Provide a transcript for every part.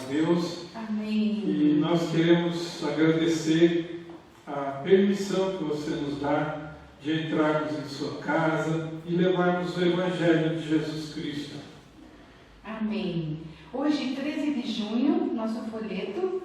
a Deus. Amém. E nós queremos agradecer a permissão que você nos dá de entrarmos em sua casa e levarmos o Evangelho de Jesus Cristo. Amém. Hoje, 13 de junho, nosso folheto.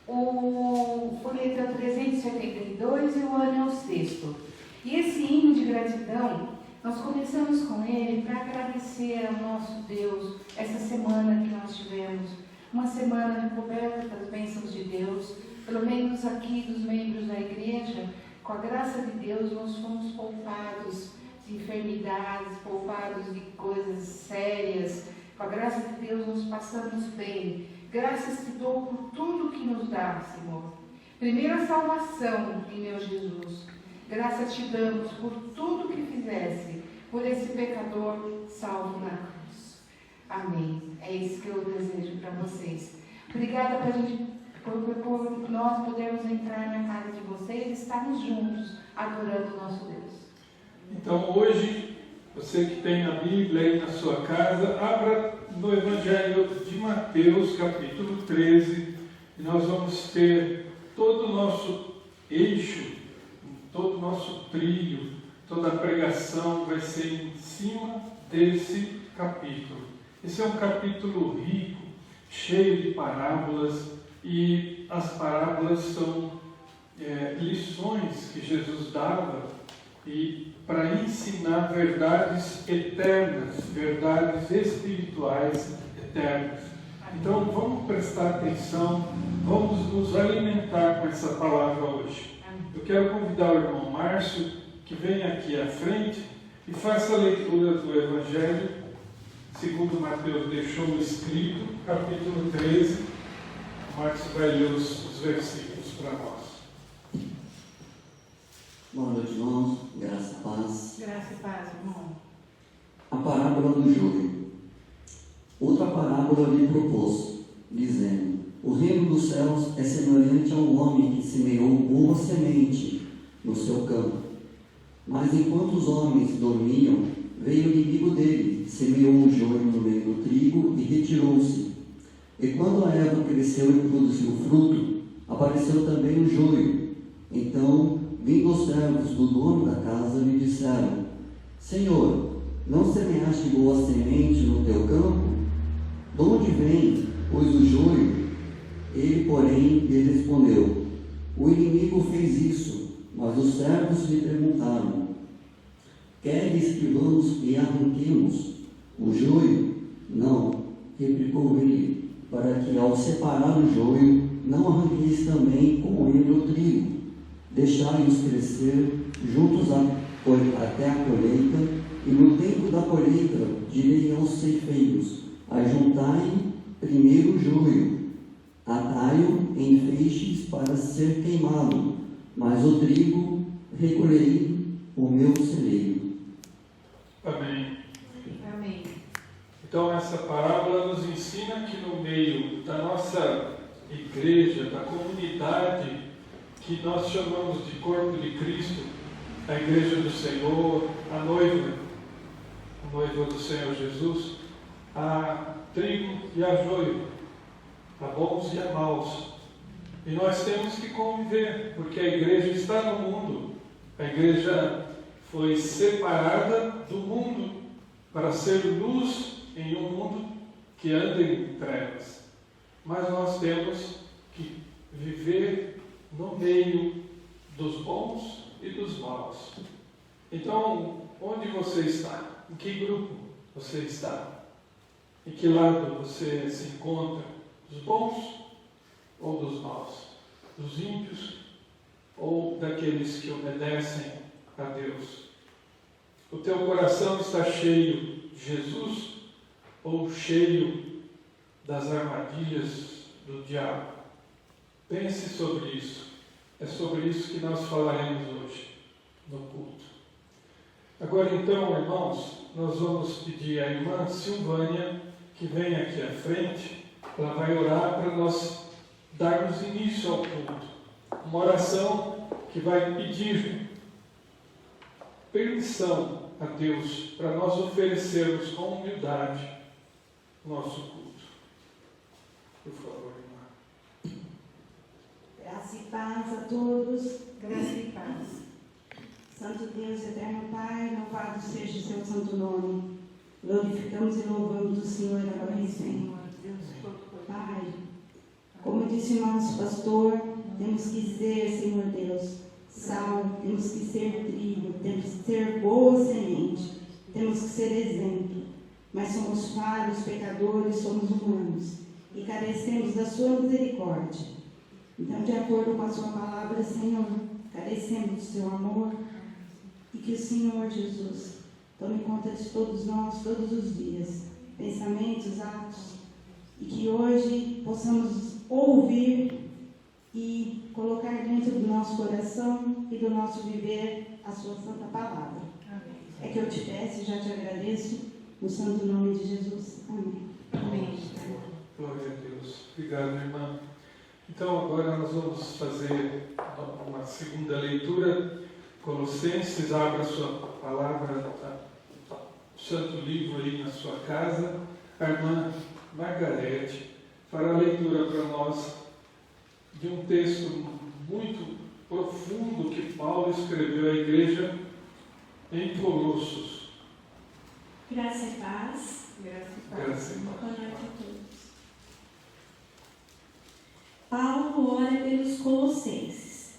O folheto é o 372 e o ano é o 6º. E esse hino de gratidão, nós começamos com ele para agradecer ao nosso Deus essa semana que nós tivemos. Uma semana coberta das bênçãos de Deus, pelo menos aqui dos membros da igreja, com a graça de Deus nós fomos poupados de enfermidades, poupados de coisas sérias. Com a graça de Deus nós passamos bem. Graças te dou por tudo que nos dá, Senhor. Primeira salvação em meu Jesus. Graças te damos por tudo que fizeste, por esse pecador salvo na cruz. Amém. É isso que eu desejo para vocês. Obrigada por nós podermos entrar na casa de vocês e estarmos juntos adorando o nosso Deus. Então hoje, você que tem a Bíblia aí na sua casa, abra no Evangelho de Mateus, capítulo 13, e nós vamos ter todo o nosso eixo, todo o nosso trilho, toda a pregação vai ser em cima desse capítulo. Esse é um capítulo rico, cheio de parábolas, e as parábolas são lições que Jesus dava e para ensinar verdades eternas, verdades espirituais eternas. Então vamos prestar atenção, vamos nos alimentar com essa palavra hoje. Eu quero convidar o irmão Márcio que venha aqui à frente e faça a leitura do Evangelho, segundo Mateus deixou escrito, capítulo 13. O Márcio vai ler os versículos para nós. Boa noite, irmãos. Graça e paz. Graça e paz, irmão. A parábola do joio. Outra parábola lhe propôs, dizendo: o reino dos céus é semelhante a um homem que semeou boa semente no seu campo. Mas enquanto os homens dormiam, veio o inimigo dele, semeou o joio no meio do trigo e retirou-se. E quando a erva cresceu e produziu fruto, apareceu também o joio. Então, vindo os servos do dono da casa, lhe disseram: Senhor, não semeaste boa semente no teu campo? De onde vem, pois, o joio? Ele, porém, lhe respondeu: o inimigo fez isso. Mas os servos lhe perguntaram: queres que vamos e arranquemos o joio? Não, replicou ele, para que ao separar o joio, não arranqueis também com ele o trigo. Deixai-os crescer juntos até a colheita, e no tempo da colheita direi aos ceifeiros: ajuntai primeiro o joio, atai-o em feixes para ser queimado, mas o trigo recolhei o meu celeiro. Amém. Amém. Então essa parábola nos ensina que no meio da nossa igreja, da comunidade que nós chamamos de corpo de Cristo, a igreja do Senhor, a noiva do Senhor Jesus, há trigo e há joio, há bons e há maus. E nós temos que conviver, porque a igreja está no mundo. A igreja foi separada do mundo para ser luz em um mundo que anda em trevas. Mas nós temos que viver no meio dos bons e dos maus. Então, onde você está? Em que grupo você está? Em que lado você se encontra? Dos bons ou dos maus? Dos ímpios ou daqueles que obedecem a Deus? O teu coração está cheio de Jesus ou cheio das armadilhas do diabo? Pense sobre isso. É sobre isso que nós falaremos hoje no culto. Agora então, irmãos, nós vamos pedir à irmã Silvânia que venha aqui à frente. Ela vai orar para nós darmos início ao culto. Uma oração que vai pedir permissão a Deus para nós oferecermos com humildade o nosso culto. Por favor, irmã. Graça e paz a todos. Graça e paz. Santo Deus, eterno Pai, louvado seja o seu santo nome. Glorificamos e louvamos o Senhor agora e sempre. Senhor, Deus Todo-Poderoso. Pai, como disse o nosso pastor, temos que ser, Senhor Deus, sal, temos que ser trigo, temos que ser boa semente, temos que ser exemplo. Mas somos falhos, pecadores, somos humanos e carecemos da sua misericórdia. Então, de acordo com a sua palavra, Senhor, carecemos do seu amor e que o Senhor Jesus tome conta de todos nós, todos os dias, pensamentos, atos, e que hoje possamos ouvir e colocar dentro do nosso coração e do nosso viver a sua santa palavra. Amém. É que eu te peço e já te agradeço, no santo nome de Jesus. Amém. Amém. Glória a Deus. Obrigado, irmã. Então, agora nós vamos fazer uma segunda leitura. Colossenses, abra sua palavra, o santo livro aí na sua casa. A irmã Margarete fará a leitura para nós de um texto muito profundo que Paulo escreveu à igreja em Colossos. Graça e paz. Graça e paz. Graça e paz. Boa noite a todos. Paulo ora pelos colossenses.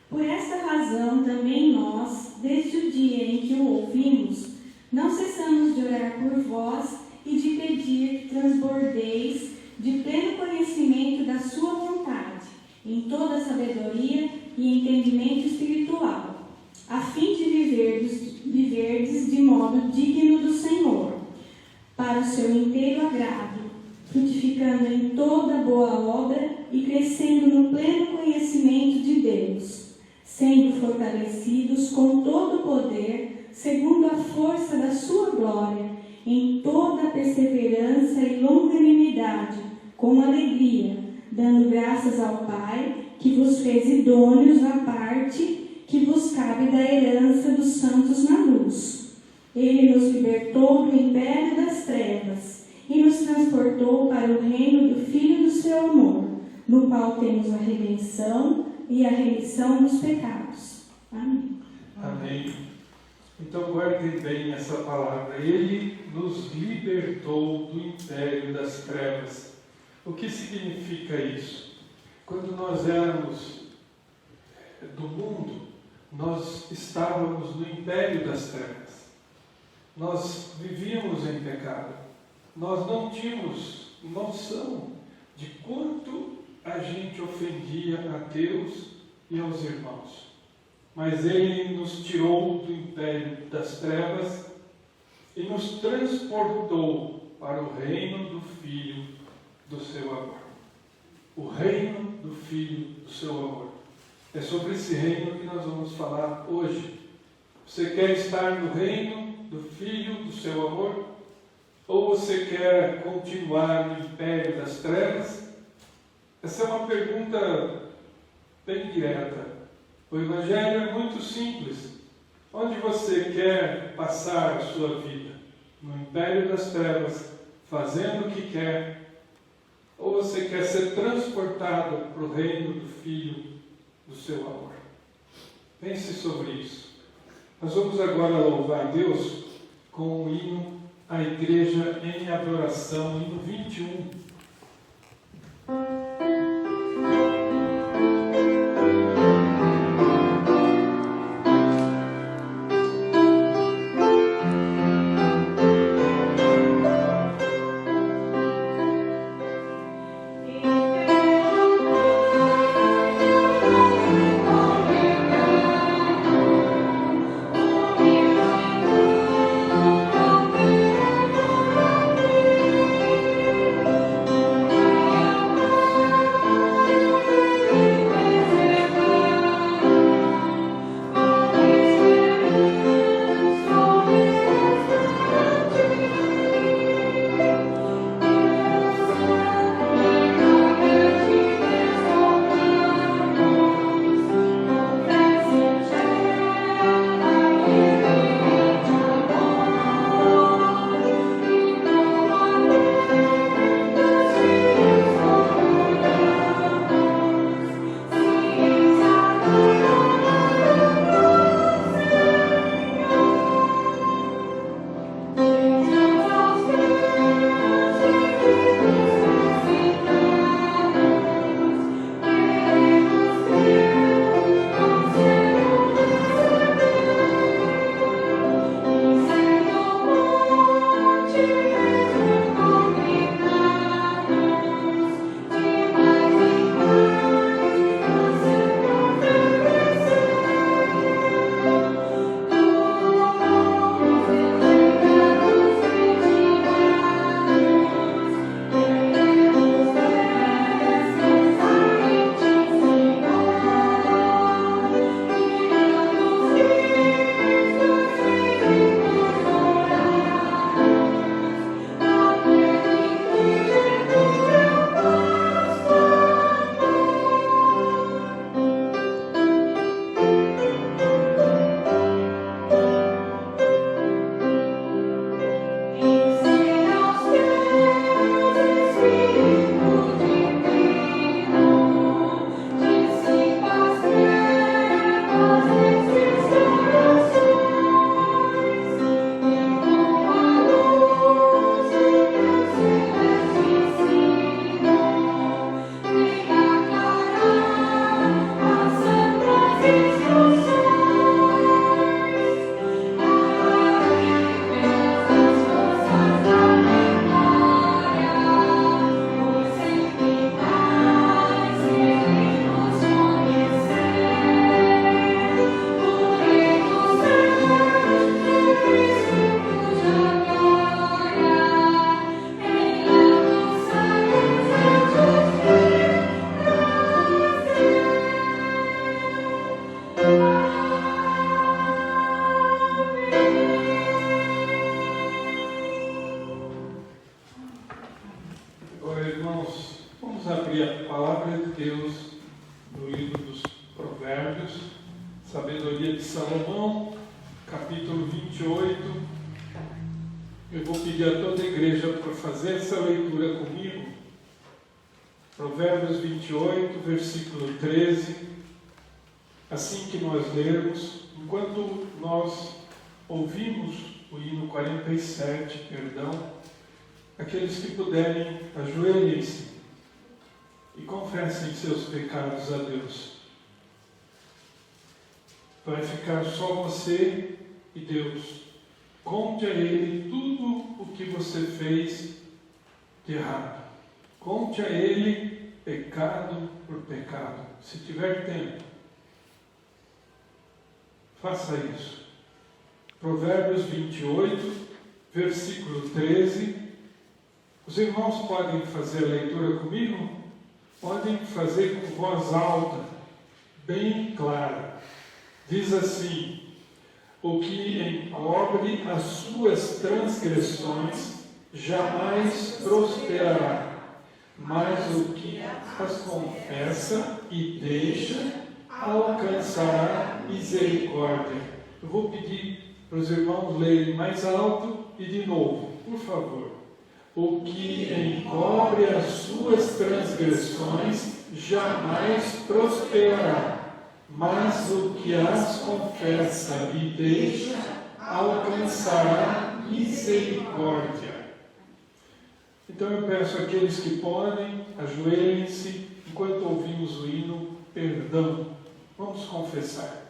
Por esta razão também nós, desde o dia em que o ouvimos, não cessamos de orar por vós e de pedir que transbordeis de pleno conhecimento da sua vontade, em toda sabedoria e entendimento espiritual, a fim de viverdes de modo digno do Senhor, para o seu inteiro agrado, frutificando em toda boa obra e crescendo no pleno conhecimento de Deus, sendo fortalecidos com todo o poder, segundo a força da sua glória, em toda perseverança e longanimidade, com alegria, dando graças ao Pai, que vos fez idôneos à parte que vos cabe da herança dos santos na luz. Ele nos libertou do império das trevas e nos transportou para o reino do Filho do seu amor, no qual temos a redenção e a remissão dos pecados. Amém. Amém. Então guardem bem essa palavra. Ele nos libertou do império das trevas. O que significa isso? Quando nós éramos do mundo, nós estávamos no império das trevas. Nós vivíamos em pecado. Nós não tínhamos noção de quanto a gente ofendia a Deus e aos irmãos. Mas Ele nos tirou do império das trevas e nos transportou para o reino do Filho do seu amor. O reino do Filho do seu amor. É sobre esse reino que nós vamos falar hoje. Você quer estar no reino do Filho do seu amor? Ou você quer continuar no império das trevas? Essa é uma pergunta bem direta. O Evangelho é muito simples. Onde você quer passar a sua vida? No império das trevas, fazendo o que quer? Ou você quer ser transportado para o reino do Filho do seu amor? Pense sobre isso. Nós vamos agora louvar a Deus com o hino à igreja em adoração, hino 21. Vamos abrir a palavra de Deus no livro dos Provérbios, Sabedoria de Salomão, capítulo 28. Eu vou pedir a toda a igreja para fazer essa leitura comigo. Provérbios 28, versículo 13. Assim que nós lermos, enquanto nós ouvimos o hino 47, aqueles que puderem, ajoelhem-se e confessem seus pecados a Deus. Vai ficar só você e Deus. Conte a Ele tudo o que você fez de errado. Conte a Ele pecado por pecado. Se tiver tempo, faça isso. Provérbios 28, versículo 13. Os irmãos podem fazer a leitura comigo? Podem fazer com voz alta, bem clara. Diz assim: o que encobre as suas transgressões jamais prosperará, mas o que as confessa e deixa alcançará misericórdia. Eu vou pedir para os irmãos lerem mais alto e de novo, por favor. O que encobre as suas transgressões jamais prosperará, mas o que as confessa e deixa alcançará misericórdia. Então eu peço àqueles que podem, ajoelhem-se enquanto ouvimos o hino Perdão. Vamos confessar.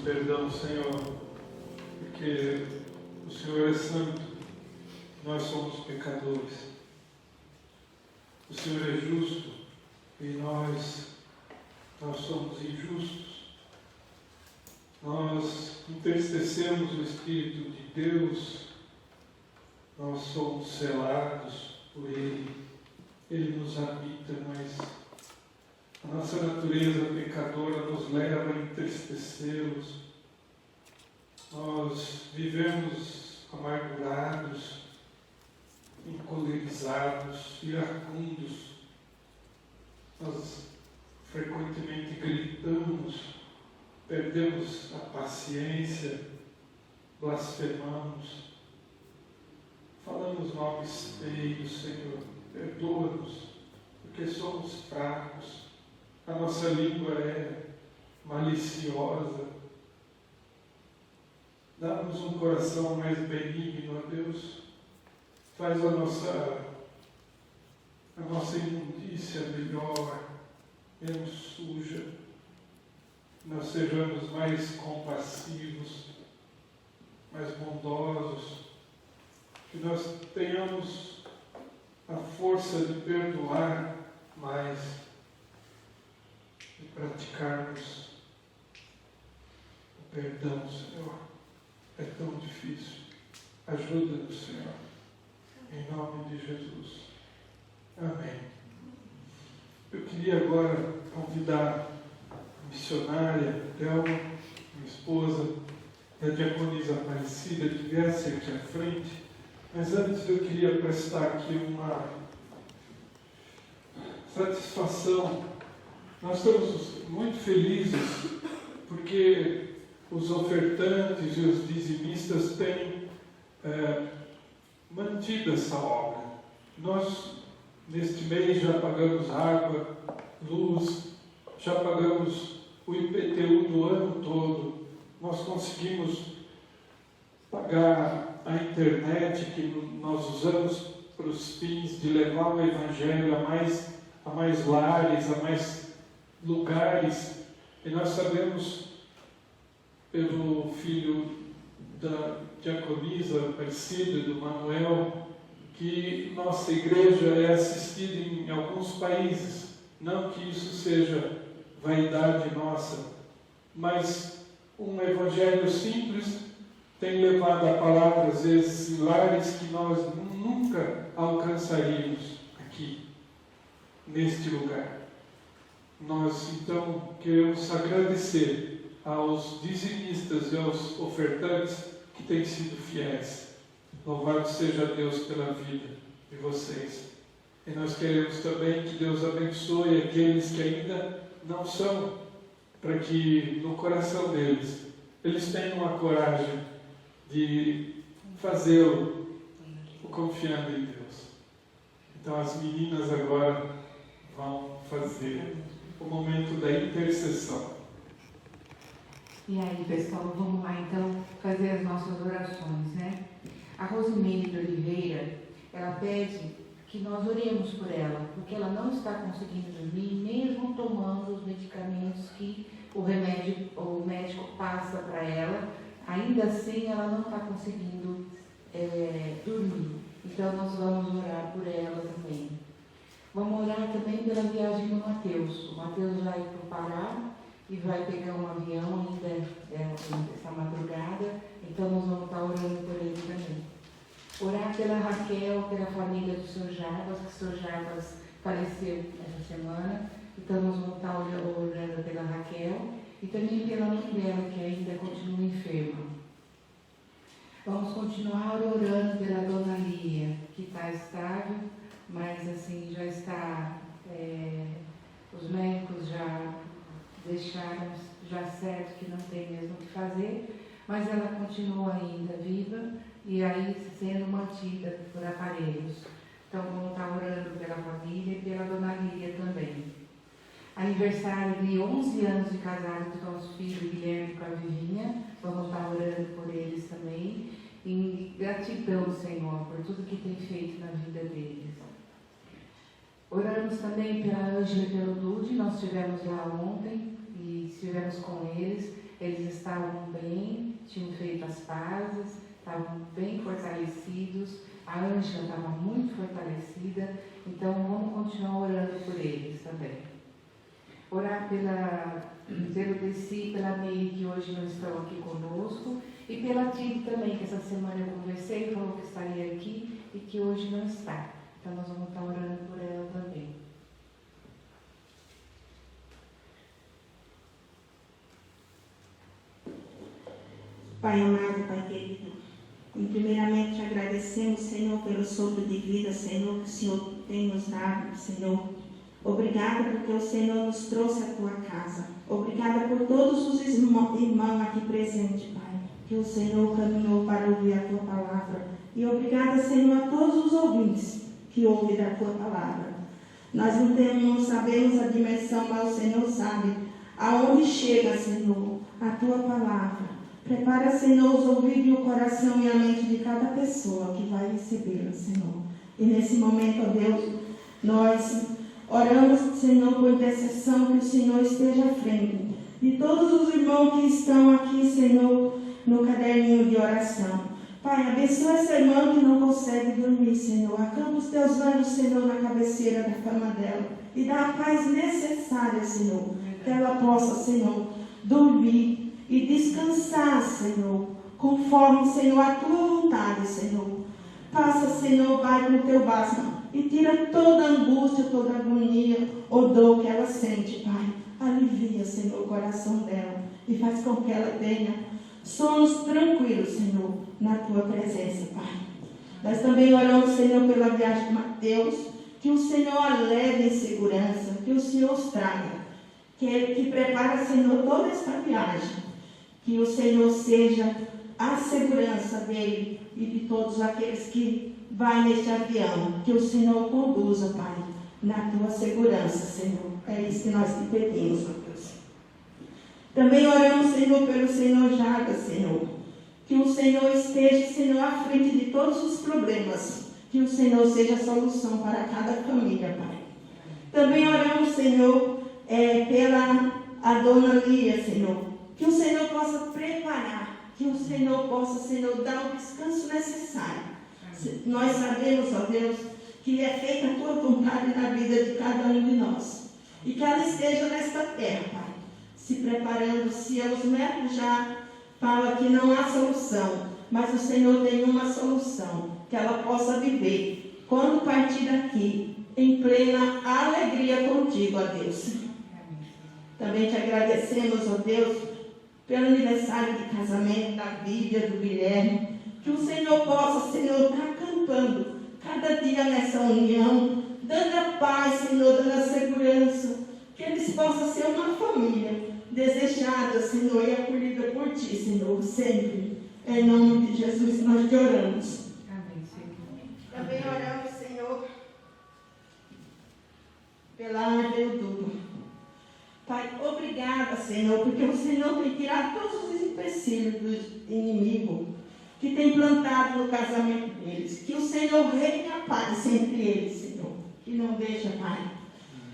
Perdão, Senhor, porque o Senhor é santo, nós somos pecadores. O Senhor é justo e nós somos injustos. Nós entristecemos o Espírito de Deus, nós somos selados por Ele, Ele nos habita, mas a nossa natureza pecadora nos leva a entristecê-los. Nós vivemos amargurados, cansados, iracundos. Nós frequentemente gritamos, perdemos a paciência, blasfemamos, falamos nomes feios, Senhor. Perdoa-nos, porque somos fracos. A nossa língua é maliciosa. Dá-nos um coração mais benigno, ó Deus. Faz a nossa imundícia melhor, menos suja. Nós sejamos mais compassivos, mais bondosos. Que nós tenhamos a força de perdoar mais, de praticarmos o perdão, Senhor. É tão difícil. Ajuda-nos, Senhor. Em nome de Jesus. Amém. Eu queria agora convidar a missionária Thelma, minha esposa, e a diaconisa Aparecida, que viesse aqui à frente. Mas antes eu queria prestar aqui uma satisfação. Nós estamos muito felizes porque os ofertantes e os dizimistas têm mantido essa obra. Nós, neste mês, já pagamos água, luz, já pagamos o IPTU do ano todo. Nós conseguimos pagar a internet que nós usamos para os fins de levar o Evangelho a mais lares, a mais lugares. E nós sabemos, pelo filho da diaconisa Aparecida, do Manuel, que nossa igreja é assistida em alguns países. Não que isso seja vaidade nossa, mas um evangelho simples tem levado a palavra, às vezes, em lares que nós nunca alcançaríamos aqui, neste lugar. Nós, então, queremos agradecer aos dizimistas e aos ofertantes que têm sido fiéis. Louvado seja Deus pela vida de vocês. E nós queremos também que Deus abençoe aqueles que ainda não são, para que no coração deles, eles tenham a coragem de fazê-lo, confiando em Deus. Então as meninas agora vão fazer o momento da intercessão. E aí, pessoal, vamos lá então fazer as nossas orações, né? A Rosemary de Oliveira, ela pede que nós oremos por ela, porque ela não está conseguindo dormir, mesmo tomando os medicamentos que o médico passa para ela, ainda assim ela não está conseguindo dormir. Então nós vamos orar por ela também. Vamos orar também pela viagem do Mateus. O Mateus vai para o Pará e vai pegar um avião ainda essa madrugada, então nós vamos estar orando por ele também. Orar pela Raquel, pela família do Sr. Jarbas, que o Sr. Jarbas faleceu essa semana, então nós vamos estar orando pela Raquel e também pela mãe dela, que ainda continua enferma. Vamos continuar orando pela Dona Lia, que está estável, mas assim já está, os médicos já deixaram já certo que não tem mesmo o que fazer, mas ela continua ainda viva e aí sendo mantida por aparelhos. Então vamos estar orando pela família e pela Dona Lia também. Aniversário de 11 anos de casado do nosso filho Guilherme com a Vivinha, vamos estar orando por eles também, em gratidão, Senhor, por tudo que tem feito na vida deles. Oramos também pela Ângela e pelo Dude, nós estivemos lá ontem e estivemos com eles, eles estavam bem, tinham feito as pazes, estavam bem fortalecidos, a Ângela estava muito fortalecida, então vamos continuar orando por eles também. Orar pelo Desi, pela Meire, que hoje não estão aqui conosco, e pela Tide também, que essa semana eu conversei, falou que estaria aqui e que hoje não está. Então nós vamos estar orando por ela também. Pai amado, Pai querido, em E primeiramente agradecemos, Senhor, pelo sopro de vida, Senhor, que o Senhor tem nos dado, Senhor. Obrigada porque o Senhor nos trouxe à tua casa. Obrigada por todos os irmãos aqui presentes, Pai, que o Senhor caminhou para ouvir a tua palavra. E obrigada, Senhor, a todos os ouvintes que ouvem da tua palavra. Nós não sabemos a dimensão, mas o Senhor sabe aonde chega, Senhor, a tua palavra. Prepara, Senhor, os ouvidos e o coração e a mente de cada pessoa que vai recebê-la, Senhor. E nesse momento, ó Deus, nós oramos, Senhor, por intercessão, que o Senhor esteja à frente de todos os irmãos que estão aqui, Senhor, no caderninho de oração. Pai, abençoa essa irmã que não consegue dormir, Senhor. Acampa os teus anjos, Senhor, na cabeceira da cama dela. E dá a paz necessária, Senhor, que ela possa, Senhor, dormir e descansar, Senhor, conforme, Senhor, a tua vontade, Senhor. Passa, Senhor, vai com o teu bálsamo e tira toda angústia, toda agonia ou dor que ela sente, Pai. Alivia, Senhor, o coração dela e faz com que ela tenha sonhos tranquilos, Senhor, na tua presença, Pai. Nós também oramos, Senhor, pela viagem de Mateus, que o Senhor a leve em segurança, que o Senhor os traga, que prepara, Senhor, toda esta viagem. Que o Senhor seja a segurança dele e de todos aqueles que vão neste avião. Que o Senhor conduza, Pai, na tua segurança, Senhor. É isso que nós te pedimos, ó Deus. Também oramos, Senhor, pelo Senhor Jaga, Senhor. Que o Senhor esteja, Senhor, à frente de todos os problemas. Que o Senhor seja a solução para cada família, Pai. Também oramos, Senhor, pela a dona Lia, Senhor. Que o Senhor possa preparar, que o Senhor possa, Senhor, dar o descanso necessário. Nós sabemos, ó Deus, que é feita a tua vontade na vida de cada um de nós. E que ela esteja nesta terra, Pai, se preparando. Se os médicos já falam que não há solução, mas o Senhor tem uma solução, que ela possa viver, quando partir daqui, em plena alegria contigo, ó Deus. Também te agradecemos, ó Deus, pelo aniversário de casamento da Bíblia, do Guilherme, que o Senhor possa, Senhor, estar acampando cada dia nessa união, dando a paz, Senhor, dando a segurança, que eles possam ser uma família desejada, Senhor, e acolhida por Ti, Senhor, sempre. Em nome de Jesus nós te oramos. Amém, Senhor. Também oramos, Senhor, pela Ângela Dudu. Pai, obrigada, Senhor, porque o Senhor tem tirado todos os empecilhos do inimigo que tem plantado no casamento deles. Que o Senhor reine a paz entre eles, Senhor. Que não deixa, Pai,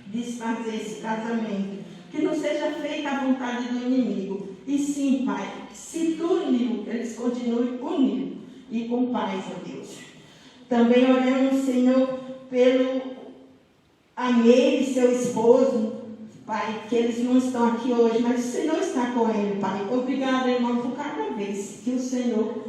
desfazer esse casamento. Que não seja feita a vontade do inimigo. E sim, Pai, se tu uniu, eles continuem unidos e com paz, ó Deus. Também oramos, Senhor, pelo Amei e seu esposo, Pai, que eles não estão aqui hoje, mas o Senhor está com ele, Pai. Obrigada, irmão, por cada vez que o Senhor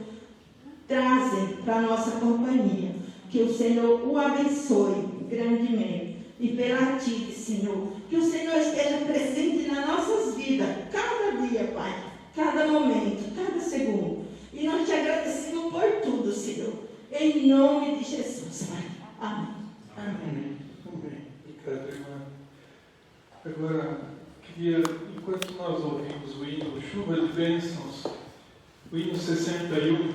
traz para a nossa companhia. Que o Senhor o abençoe grandemente. E pela Ti, Senhor, que o Senhor esteja presente nas nossas vidas, cada dia, Pai, cada momento, cada segundo. E nós te agradecemos por tudo, Senhor. Em nome de Jesus, Pai. Amém. Amém. Amém. Obrigado, irmã. Agora, queria, enquanto nós ouvimos o hino Chuva de Bênçãos, o hino 61,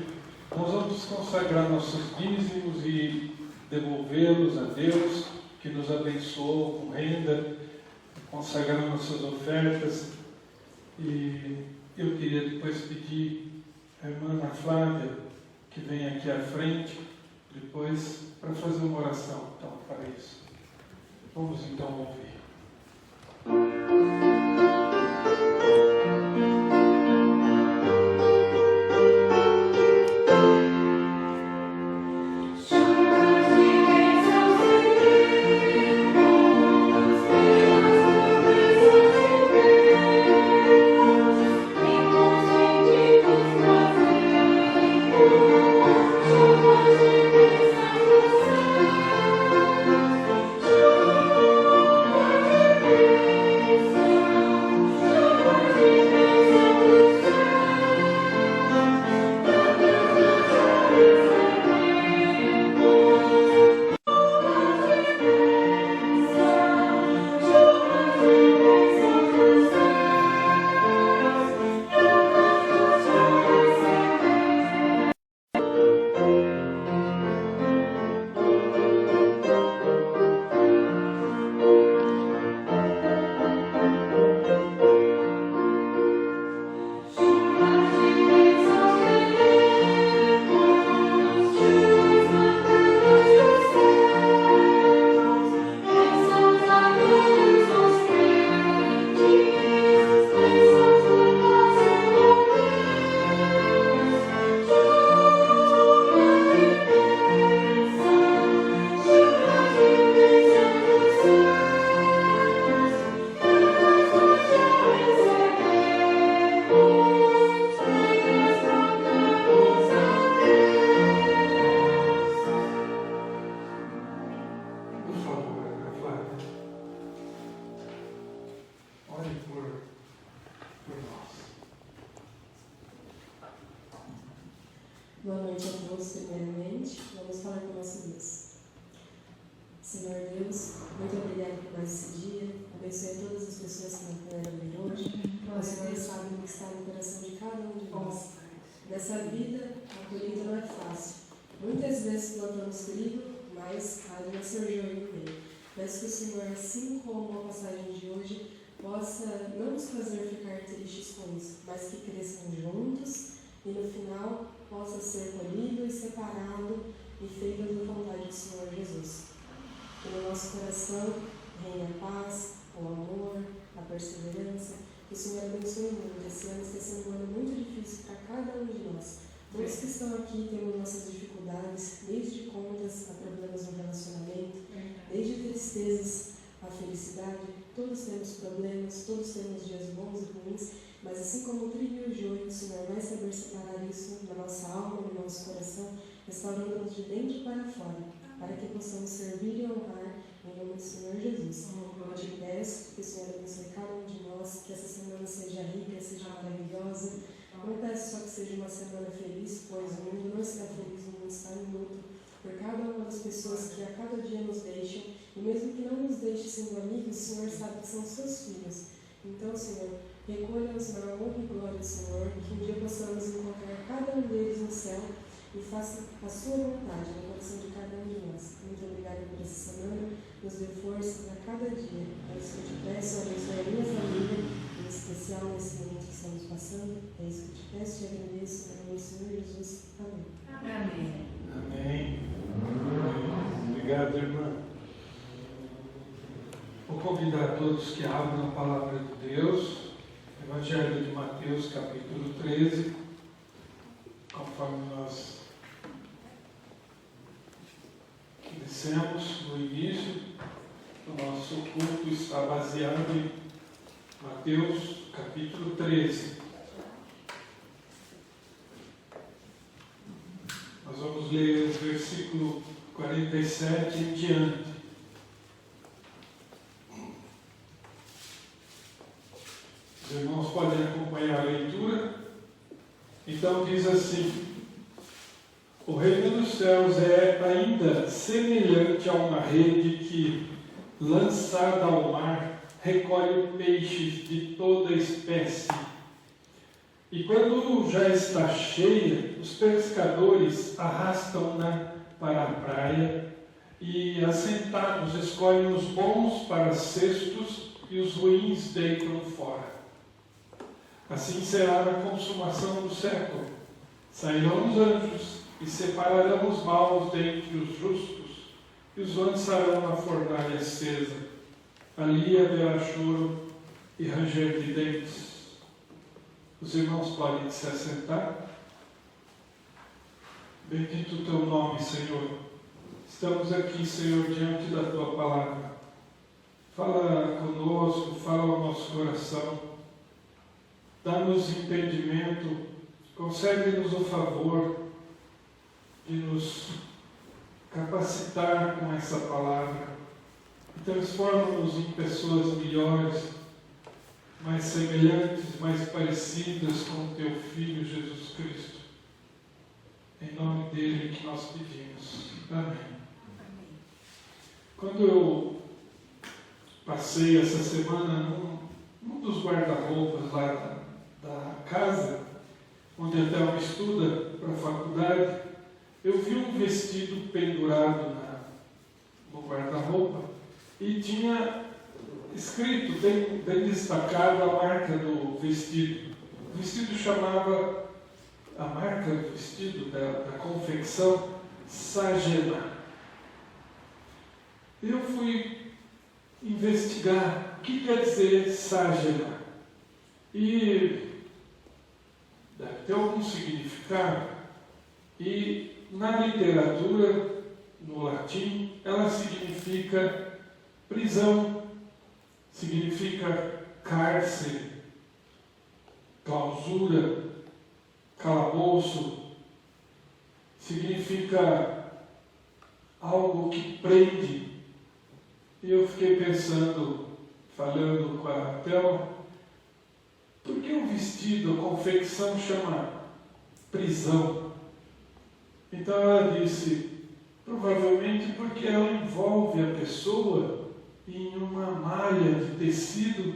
nós vamos consagrar nossos dízimos e devolvê-los a Deus, que nos abençoou com renda, consagrar nossas ofertas. E eu queria depois pedir a irmã Ana Flávia, que vem aqui à frente, depois, para fazer uma oração, então, para isso. Vamos então ouvir. Thank you. Boa noite a todos, primeiramente. Vamos falar com o nosso Deus. Senhor Deus, muito obrigada por mais esse dia. Abençoe todas as pessoas que não puderam vir hoje. O Senhor sabe o que está no coração de cada um de nós. Nessa vida, a colheita não é fácil. Muitas vezes plantamos trigo, mas há de nascer joio no meio. Peço que o Senhor, assim como a passagem de hoje, possa não nos fazer ficar tristes com isso, mas que cresçam juntos e no final possa ser colhido e separado e feito da vontade do Senhor Jesus. Que no nosso coração reine a paz, o amor, a perseverança. Que o Senhor abençoe muito. Esse ano está sendo um ano muito difícil para cada um de nós. Todos que estão aqui temos nossas dificuldades, desde contas a problemas no relacionamento, desde tristezas a felicidade. Todos temos problemas, todos temos dias bons e ruins, mas assim como o trigo e o joio, o Senhor vai saber separar isso na nossa alma, no nosso coração, restaurando-nos de dentro para fora, para que possamos servir e honrar em nome do Senhor Jesus. Eu te peço que o Senhor abençoe cada um de nós, que essa semana seja rica, seja maravilhosa. Não peço só que seja uma semana feliz, pois o mundo não está feliz, o mundo está em luto por cada uma das pessoas que a cada dia nos deixam, e mesmo que não nos deixe sendo amigos, o Senhor sabe que são seus filhos. Então, Senhor, recolha-nos na honra e glória do Senhor, que um dia possamos encontrar cada um deles no céu e faça a sua vontade no coração de cada um de nós. Muito obrigada por essa semana, nos dê força a cada dia. É isso que eu te peço, abençoe a minha família, em especial nesse momento que estamos passando. É isso que eu te peço, te agradeço, em nome do Senhor Jesus. Amém. Amém. Amém. Obrigado, irmã. Vou convidar todos que abram a palavra de Deus, Evangelho de Mateus, capítulo 13, conforme nós dissemos no início, o nosso culto está baseado em Mateus, capítulo 13. Nós vamos ler o versículo 47 em diante. Os irmãos podem acompanhar a leitura. Então diz assim: o reino dos céus é ainda semelhante a uma rede que, lançada ao mar, recolhe peixes de toda espécie. E quando já está cheia, os pescadores arrastam-na para a praia e, assentados, escolhem os bons para cestos e os ruins deitam fora. Assim será na consumação do século. Sairão os anjos e separarão os maus dentre os justos e os lançarão na fornalha acesa. Ali haverá choro e ranger de dentes. Os irmãos podem se assentar. Bendito o teu nome, Senhor. Estamos aqui, Senhor, diante da tua palavra. Fala conosco, fala ao nosso coração. Dá-nos entendimento, concede-nos o favor de nos capacitar com essa palavra e transforma-nos em pessoas melhores, mais semelhantes, mais parecidas com o teu Filho Jesus Cristo. Em nome dele que nós pedimos. Amém. Quando eu passei essa semana num dos guarda-roupas lá da casa, onde a Thelma estuda para a faculdade, eu vi um vestido pendurado no guarda-roupa e tinha escrito, bem destacado, a marca do vestido. O vestido chamava, a marca do vestido, da confecção, Sagena. Eu fui investigar o que quer dizer Sagena. E deve ter algum significado. E na literatura, no latim, ela significa prisão, significa cárcere, clausura, calabouço, significa algo que prende. E eu fiquei pensando, falando com a Thelma, por que o vestido, a confecção chama prisão? Então ela disse, provavelmente porque ela envolve a pessoa em uma malha de tecido,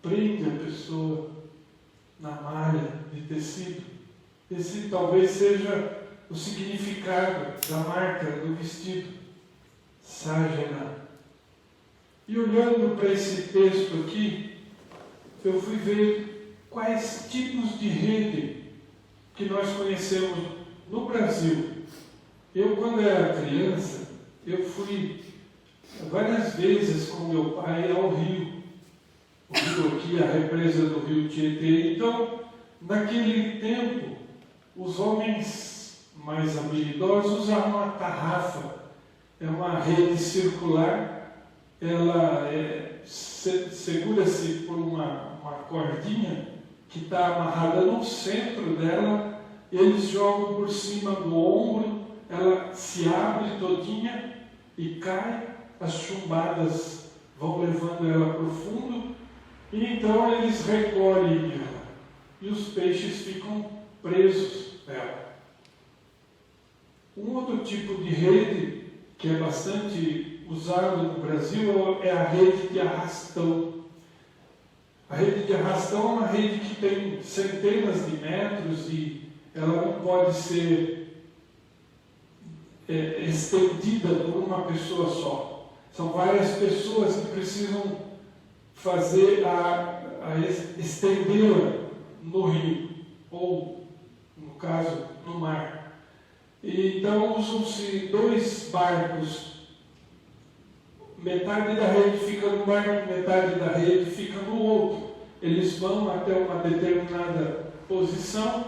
prende a pessoa na malha de tecido. Esse talvez seja o significado da marca do vestido, Sajena. E olhando para esse texto aqui, eu fui ver quais tipos de rede que nós conhecemos no Brasil. Eu, quando era criança, eu fui várias vezes com meu pai ao rio. O rio aqui, a represa do rio Tietê. Então, naquele tempo, os homens mais habilidosos usavam a tarrafa. É uma rede circular, ela segura-se por uma cordinha que está amarrada no centro dela, eles jogam por cima do ombro, ela se abre todinha e cai, as chumbadas vão levando ela para o fundo, e então eles recolhem ela, e os peixes ficam presos nela. Um outro tipo de rede, que é bastante usado no Brasil, é a rede de arrastão. A rede de arrastão é uma rede que tem centenas de metros e ela não pode ser estendida por uma pessoa só. São várias pessoas que precisam fazer estendê-la no rio, ou, no caso, no mar. E então usam-se 2 barcos. Metade da rede fica no barco, metade da rede fica no outro. Eles vão até uma determinada posição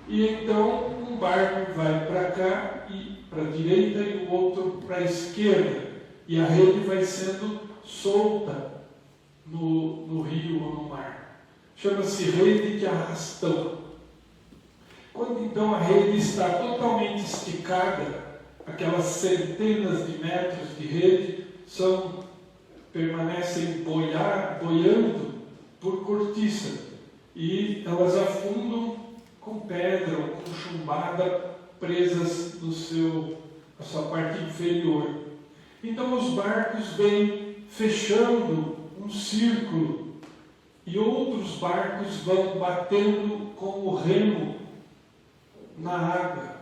e então um barco vai para cá e para a direita e o outro para a esquerda. E a rede vai sendo solta no rio ou no mar. Chama-se rede de arrastão. Quando então a rede está totalmente esticada, aquelas centenas de metros de rede permanecem boiando por cortiça e elas afundam com pedra ou com chumbada presas na sua parte inferior. Então os barcos vêm fechando um círculo e outros barcos vão batendo com o remo na água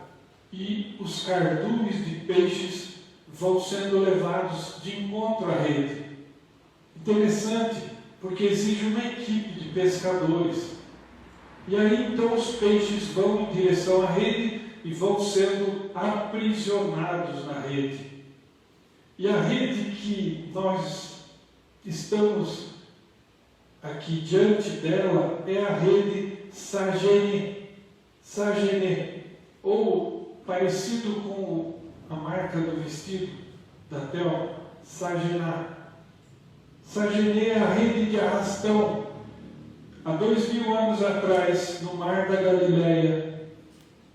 e os cardumes de peixes vão sendo levados de encontro à rede. Interessante, porque exige uma equipe de pescadores. E aí então os peixes vão em direção à rede e vão sendo aprisionados na rede. E a rede que nós estamos aqui diante dela é a rede Sajene, ou parecido com a marca do vestido da Thelma, Sagená. Sajene é a rede de arrastão. Há 2000 anos atrás, no Mar da Galileia,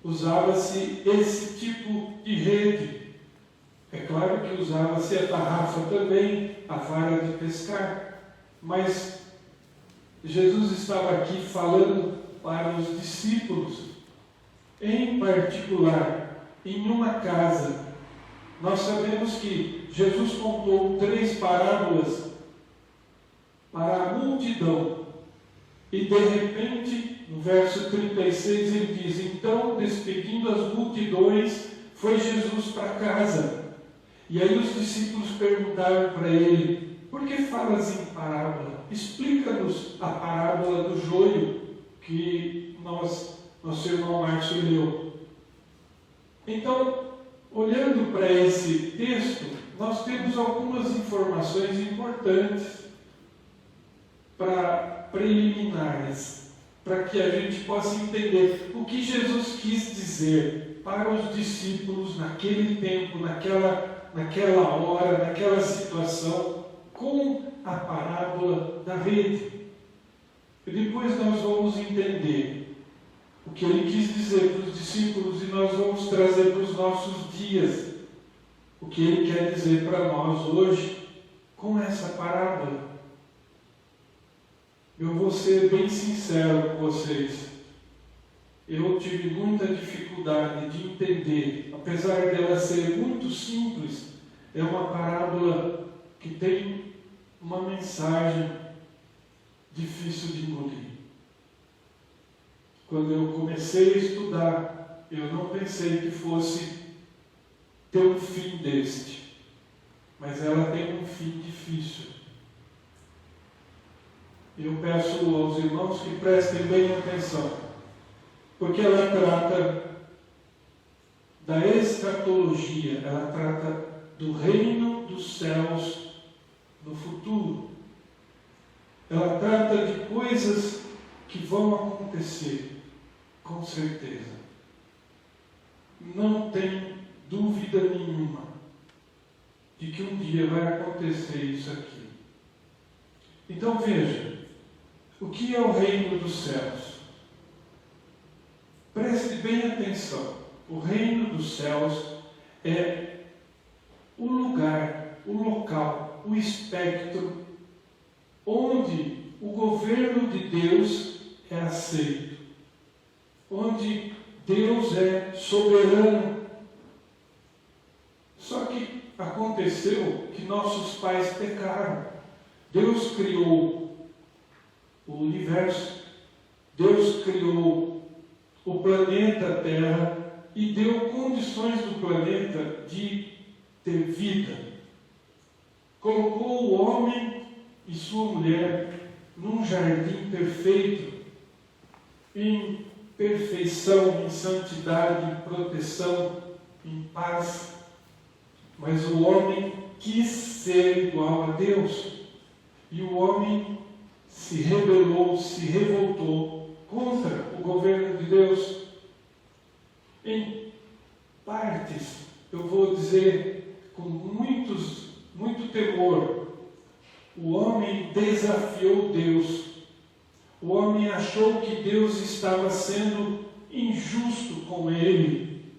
usava-se esse tipo de rede. É claro que usava-se a tarrafa também, a vara de pescar, mas Jesus estava aqui falando para os discípulos, em particular, em uma casa. Nós sabemos que Jesus contou 3 parábolas para a multidão. E de repente, no verso 36, ele diz: então, despedindo as multidões, foi Jesus para casa. E aí os discípulos perguntaram para ele: por que falas em parábola? Explica-nos a parábola do joio que nosso irmão Márcio leu. Então, olhando para esse texto, nós temos algumas informações importantes preliminares, para que a gente possa entender o que Jesus quis dizer para os discípulos naquele tempo, naquela hora, naquela situação, com a parábola da rede. E depois nós vamos entender o que ele quis dizer para os discípulos e nós vamos trazer para os nossos dias o que ele quer dizer para nós hoje com essa parábola. Eu vou ser bem sincero com vocês. eu tive muita dificuldade de entender, apesar dela ser muito simples, é uma parábola que tem uma mensagem difícil de engolir. Quando eu comecei a estudar, eu não pensei que fosse ter um fim deste, mas ela tem um fim difícil. Eu peço aos irmãos que prestem bem atenção, porque ela trata da escatologia, ela trata do reino dos céus no futuro. Ela trata de coisas que vão acontecer, com certeza. Não tem dúvida nenhuma de que um dia vai acontecer isso aqui. Então veja, o que é o reino dos céus? Preste bem atenção. O reino dos céus é o lugar, o local, o espectro onde o governo de Deus é aceito, onde Deus é soberano. Só que aconteceu que nossos pais pecaram. Deus criou o universo, Deus criou o planeta Terra e deu condições do planeta de ter vida. Colocou o homem e sua mulher num jardim perfeito, em perfeição, em santidade, em proteção, em paz. Mas o homem quis ser igual a Deus. E o homem se rebelou, se revoltou contra o governo de Deus. Em partes, eu vou dizer com muito temor, o homem desafiou Deus. O homem achou que Deus estava sendo injusto com ele,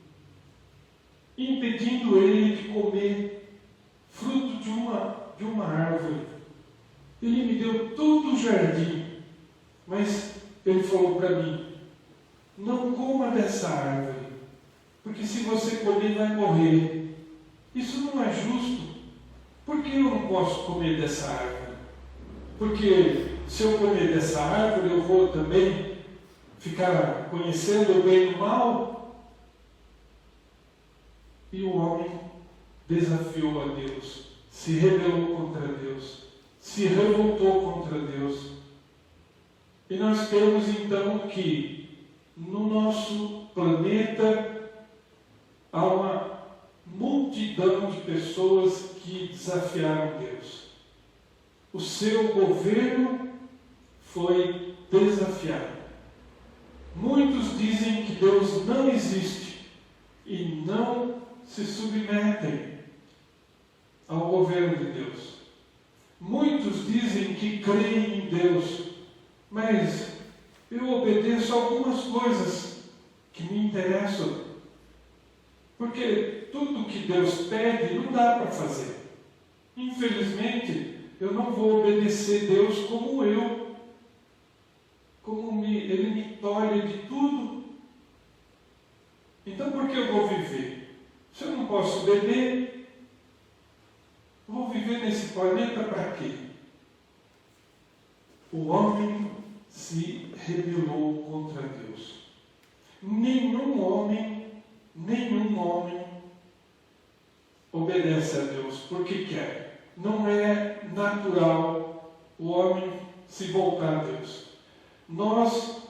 impedindo ele de comer fruto de uma árvore. Ele me deu todo o jardim, mas ele falou para mim: não coma dessa árvore, porque se você comer vai morrer. Isso não é justo. Por que eu não posso comer dessa árvore? Porque se eu comer dessa árvore, eu vou também ficar conhecendo o bem e o mal? E o homem desafiou a Deus, se rebelou contra Deus, se revoltou contra Deus. E nós temos então que no nosso planeta há uma multidão de pessoas que desafiaram Deus. O seu governo foi desafiado. Muitos dizem que Deus não existe e não se submetem ao governo de Deus. Muitos dizem que creem em Deus, mas eu obedeço a algumas coisas que me interessam, porque tudo que Deus pede não dá para fazer. Infelizmente, eu não vou obedecer Deus como Ele me tolhe de tudo. Então por que eu vou viver? Se eu não posso beber, vou viver nesse planeta para quê? O homem se rebelou contra Deus. Nenhum homem obedece a Deus porque quer. Não é natural o homem se voltar a Deus. Nós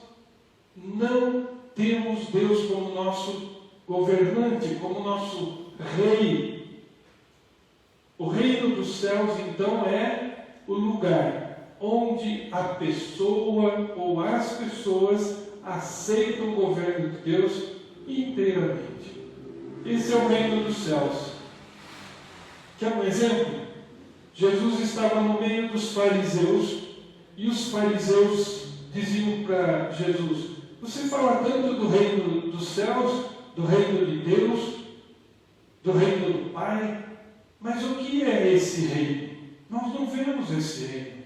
não temos Deus como nosso governante, como nosso rei. O reino dos céus, então, é o lugar onde a pessoa ou as pessoas aceitam o governo de Deus inteiramente. Esse é o reino dos céus. Quer um exemplo? Jesus estava no meio dos fariseus e os fariseus diziam para Jesus: você fala tanto do reino dos céus, do reino de Deus, do reino do Pai, mas o que é esse reino? Nós não vemos esse reino.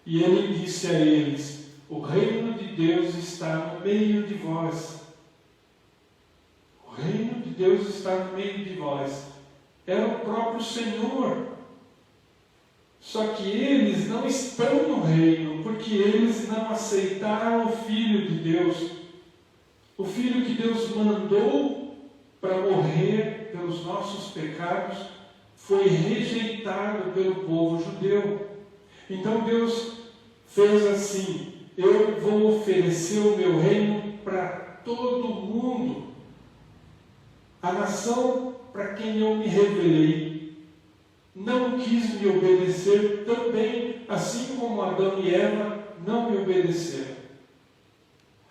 E ele disse a eles: o reino de Deus está no meio de vós. Deus está no meio de nós. Era o próprio Senhor. Só que eles não estão no reino, porque eles não aceitaram o Filho de Deus. O Filho que Deus mandou para morrer pelos nossos pecados foi rejeitado pelo povo judeu. Então Deus fez assim: eu vou oferecer o meu reino para todo mundo. A nação para quem eu me revelei não quis me obedecer também, assim como Adão e Eva não me obedeceram.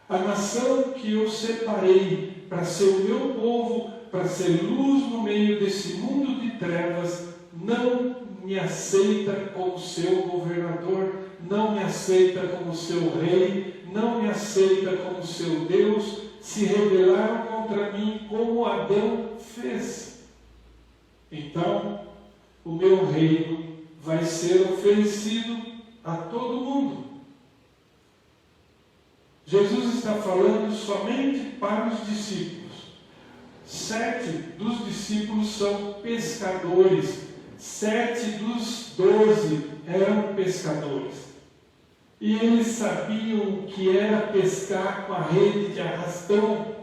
A nação que eu separei para ser o meu povo, para ser luz no meio desse mundo de trevas, não me aceita como seu governador, não me aceita como seu rei, não me aceita como seu Deus, se rebelaram contra mim como Adão fez. Então, o meu reino vai ser oferecido a todo mundo. Jesus está falando somente para os discípulos. 7 dos discípulos são pescadores. 7 dos 12 eram pescadores. E eles sabiam que era pescar com a rede de arrastão.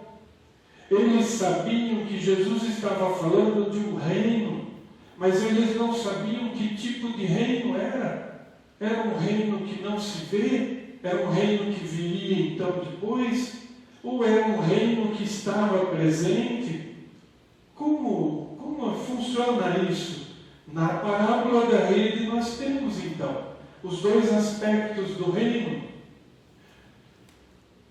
Eles sabiam que Jesus estava falando de um reino, mas eles não sabiam que tipo de reino era. Era um reino que não se vê? Era um reino que viria então depois? Ou era um reino que estava presente? Como funciona isso? Na parábola da rede nós temos então os dois aspectos do reino.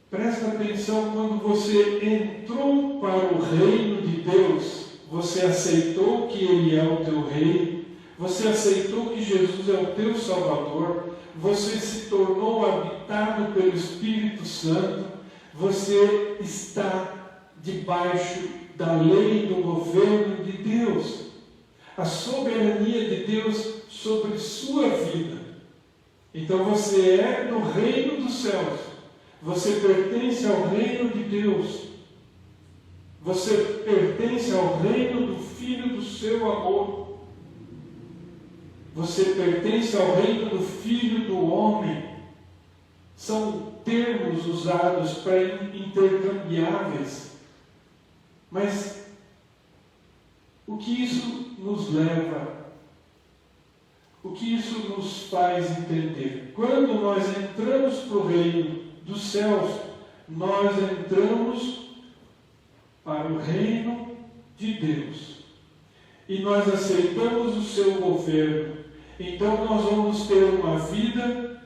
Presta atenção, quando você entrou para o reino de Deus, você aceitou que Ele é o teu rei, você aceitou que Jesus é o teu Salvador, você se tornou habitado pelo Espírito Santo, você está debaixo da lei do governo de Deus, a soberania de Deus sobre sua vida. Então você é do reino dos céus, você pertence ao reino de Deus, você pertence ao reino do Filho do seu amor. Você pertence ao reino do Filho do homem. São termos usados para intercambiáveis. Mas o que isso nos leva? O que isso nos faz entender? Quando nós entramos para o reino dos céus, nós entramos para o reino de Deus. E nós aceitamos o seu governo. Então nós vamos ter uma vida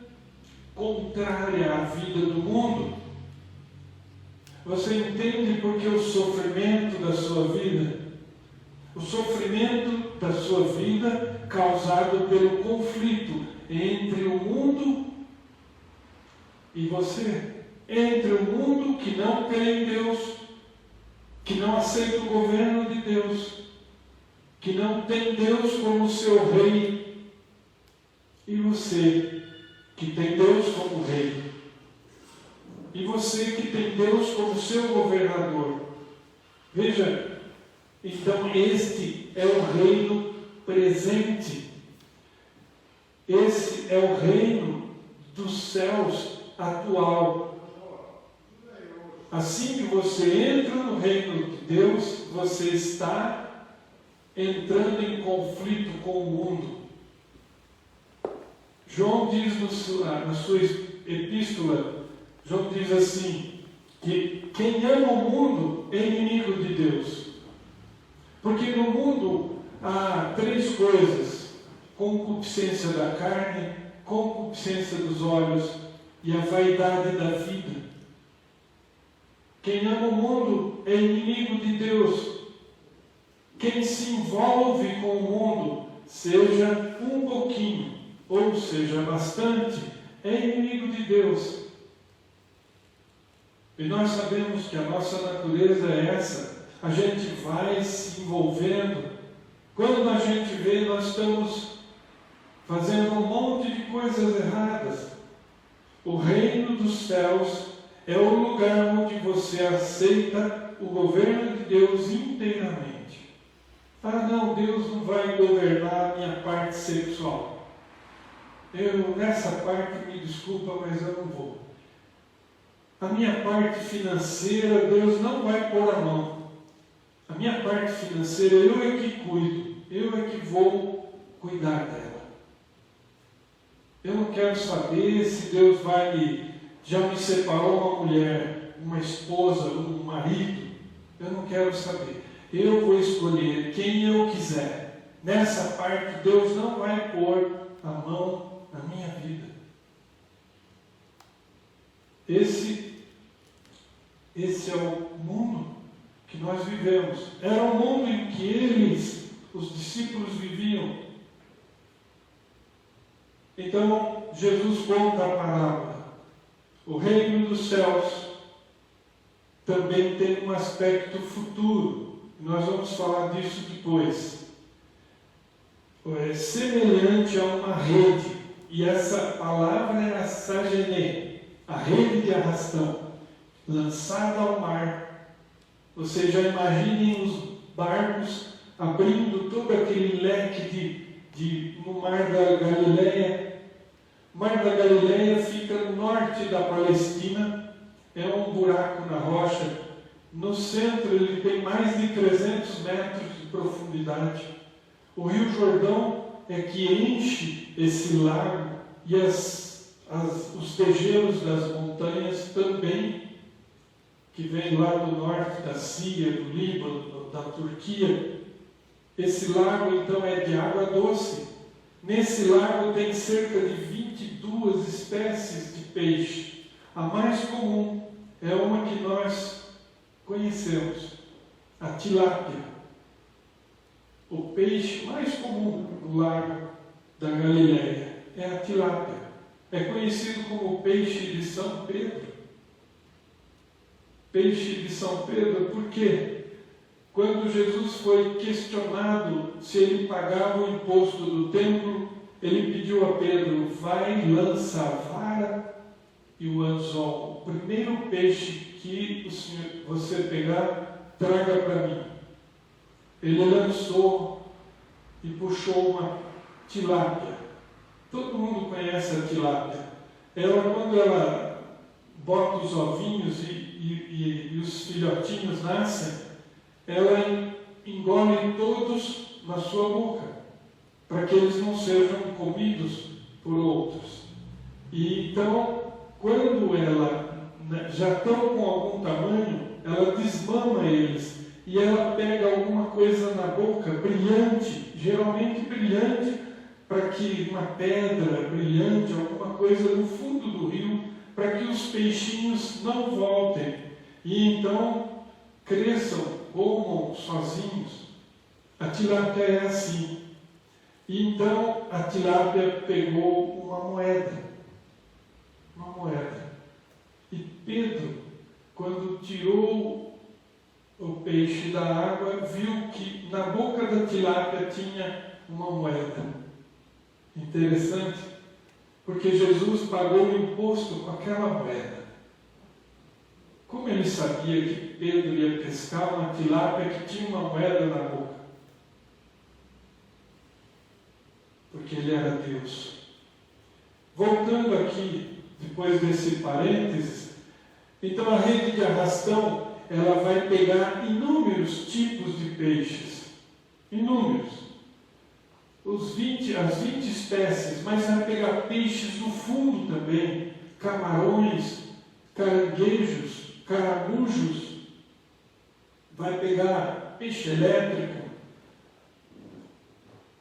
contrária à vida do mundo. Você entende por que o sofrimento da sua vida? O sofrimento da sua vida causado pelo conflito entre o mundo e você. Entre o mundo que não crê em Deus, que não aceita o governo de Deus, que não tem Deus como seu rei, e você que tem Deus como rei, e você que tem Deus como seu governador. Veja, então este é o reino presente, esse é o reino dos céus atual. Assim que você entra no reino de Deus, você está entrando em conflito com o mundo. João diz na sua epístola, João diz assim, que quem ama o mundo é inimigo de Deus. Porque no mundo há 3 coisas: concupiscência da carne, concupiscência dos olhos e a vaidade da vida. Quem ama o mundo é inimigo de Deus. Quem se envolve com o mundo, seja um pouquinho, ou seja bastante, é inimigo de Deus. E nós sabemos que a nossa natureza é essa. A gente vai se envolvendo. Quando a gente vê, nós estamos fazendo um monte de coisas erradas. O reino dos céus é o lugar onde você aceita o governo de Deus inteiramente. Ah, não, Deus não vai governar a minha parte sexual. Nessa parte, me desculpa, mas eu não vou. A minha parte financeira, Deus não vai pôr a mão. A minha parte financeira, eu é que cuido. Eu é que vou cuidar dela. Eu não quero saber se Deus já me separou uma mulher, uma esposa, um marido. Eu não quero saber. Eu vou escolher quem eu quiser. Nessa parte, Deus não vai pôr a mão na minha vida. Esse é o mundo que nós vivemos. Era o mundo em que os discípulos, viviam. Então, Jesus conta a parábola. O reino dos céus também tem um aspecto futuro. Nós vamos falar disso depois. É semelhante a uma rede. E essa palavra é a sagené, a rede de arrastão, lançada ao mar. Vocês já imaginem os barcos abrindo todo aquele leque no Mar da Galileia. O Mar da Galileia fica no norte da Palestina, é um buraco na rocha. No centro ele tem mais de 300 metros de profundidade. O Rio Jordão é que enche esse lago e os degelos das montanhas também, que vem lá do norte da Síria, do Líbano, da Turquia. Esse lago, então, é de água doce. Nesse lago tem cerca de 22 espécies de peixe. A mais comum é uma que nós conhecemos, a tilápia. O peixe mais comum no lago da Galileia é a tilápia. É conhecido como peixe de São Pedro. Peixe de São Pedro, por quê? Quando Jesus foi questionado se ele pagava o imposto do templo, ele pediu a Pedro: vai, lança a vara e o anzol. O primeiro peixe que você pegar, traga para mim. Ele lançou e puxou uma tilápia. Todo mundo conhece a tilápia. Quando ela bota os ovinhos e os filhotinhos nascem, ela engole todos na sua boca, para que eles não sejam comidos por outros. E então, quando já estão com algum tamanho, ela desmama eles e ela pega alguma coisa na boca brilhante, geralmente brilhante, para que uma pedra brilhante, alguma coisa no fundo do rio, para que os peixinhos não voltem e então cresçam, comam sozinhos. A tilápia é assim. E então a tilápia pegou uma moeda. E Pedro, quando tirou o peixe da água, viu que na boca da tilápia tinha uma moeda. Interessante, porque Jesus pagou o imposto com aquela moeda. Como ele sabia que Pedro ia pescar uma tilápia que tinha uma moeda na boca? Porque ele era Deus. Voltando aqui, depois desse parênteses, então a rede de arrastão, ela vai pegar inúmeros tipos de peixes. Inúmeros. As 20 espécies, mas vai pegar peixes do fundo também, camarões, caranguejos, caramujos, vai pegar peixe elétrico,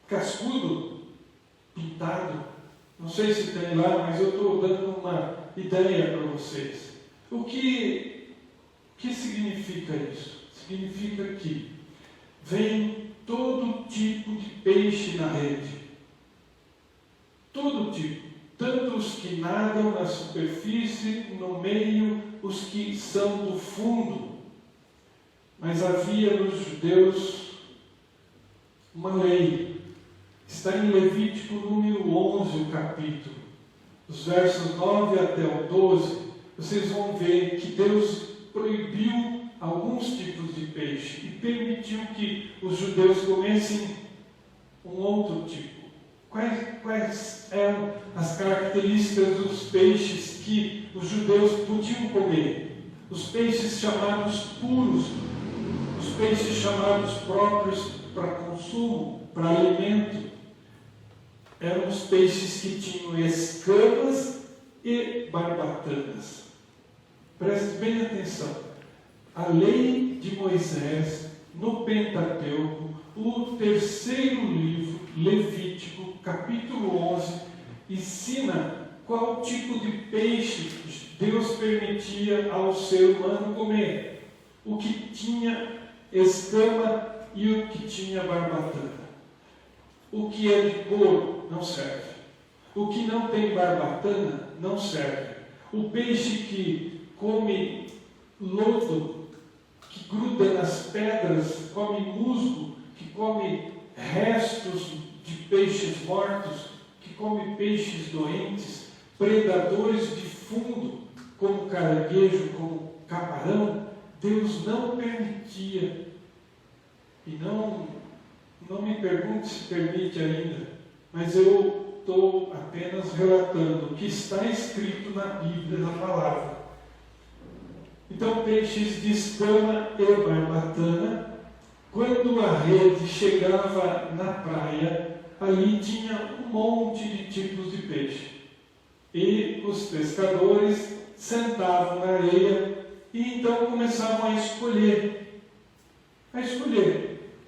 cascudo, pintado. Não sei se tem lá, mas eu estou dando uma ideia para vocês. O que significa isso? Significa que vem todo tipo de peixe na rede. Todo tipo. Tanto os que nadam na superfície, no meio, os que são do fundo. Mas havia nos judeus uma lei. Está em Levítico número 11, o capítulo. Os versos 9 até o 12, vocês vão ver que Deus proibiu alguns tipos de peixe e permitiu que os judeus comessem um outro tipo. Quais eram as características dos peixes que os judeus podiam comer? Os peixes chamados puros, os peixes chamados próprios para consumo, para alimento, eram os peixes que tinham escamas e barbatanas. Preste bem atenção. A lei de Moisés, no Pentateuco, o terceiro livro, Levítico, capítulo 11, ensina qual tipo de peixe Deus permitia ao ser humano comer. O que tinha escama e o que tinha barbatana. O que é de couro não serve. O que não tem barbatana não serve. O peixe que come lodo, que gruda nas pedras, come musgo, que come restos de peixes mortos, que come peixes doentes, predadores de fundo, como caranguejo, como camarão, Deus não permitia. E não me pergunte se permite ainda, mas eu estou apenas relatando o que está escrito na Bíblia, na palavra. Então, peixes de escama e barbatana, quando a rede chegava na praia, ali tinha um monte de tipos de peixe. E os pescadores sentavam na areia e então começavam a escolher.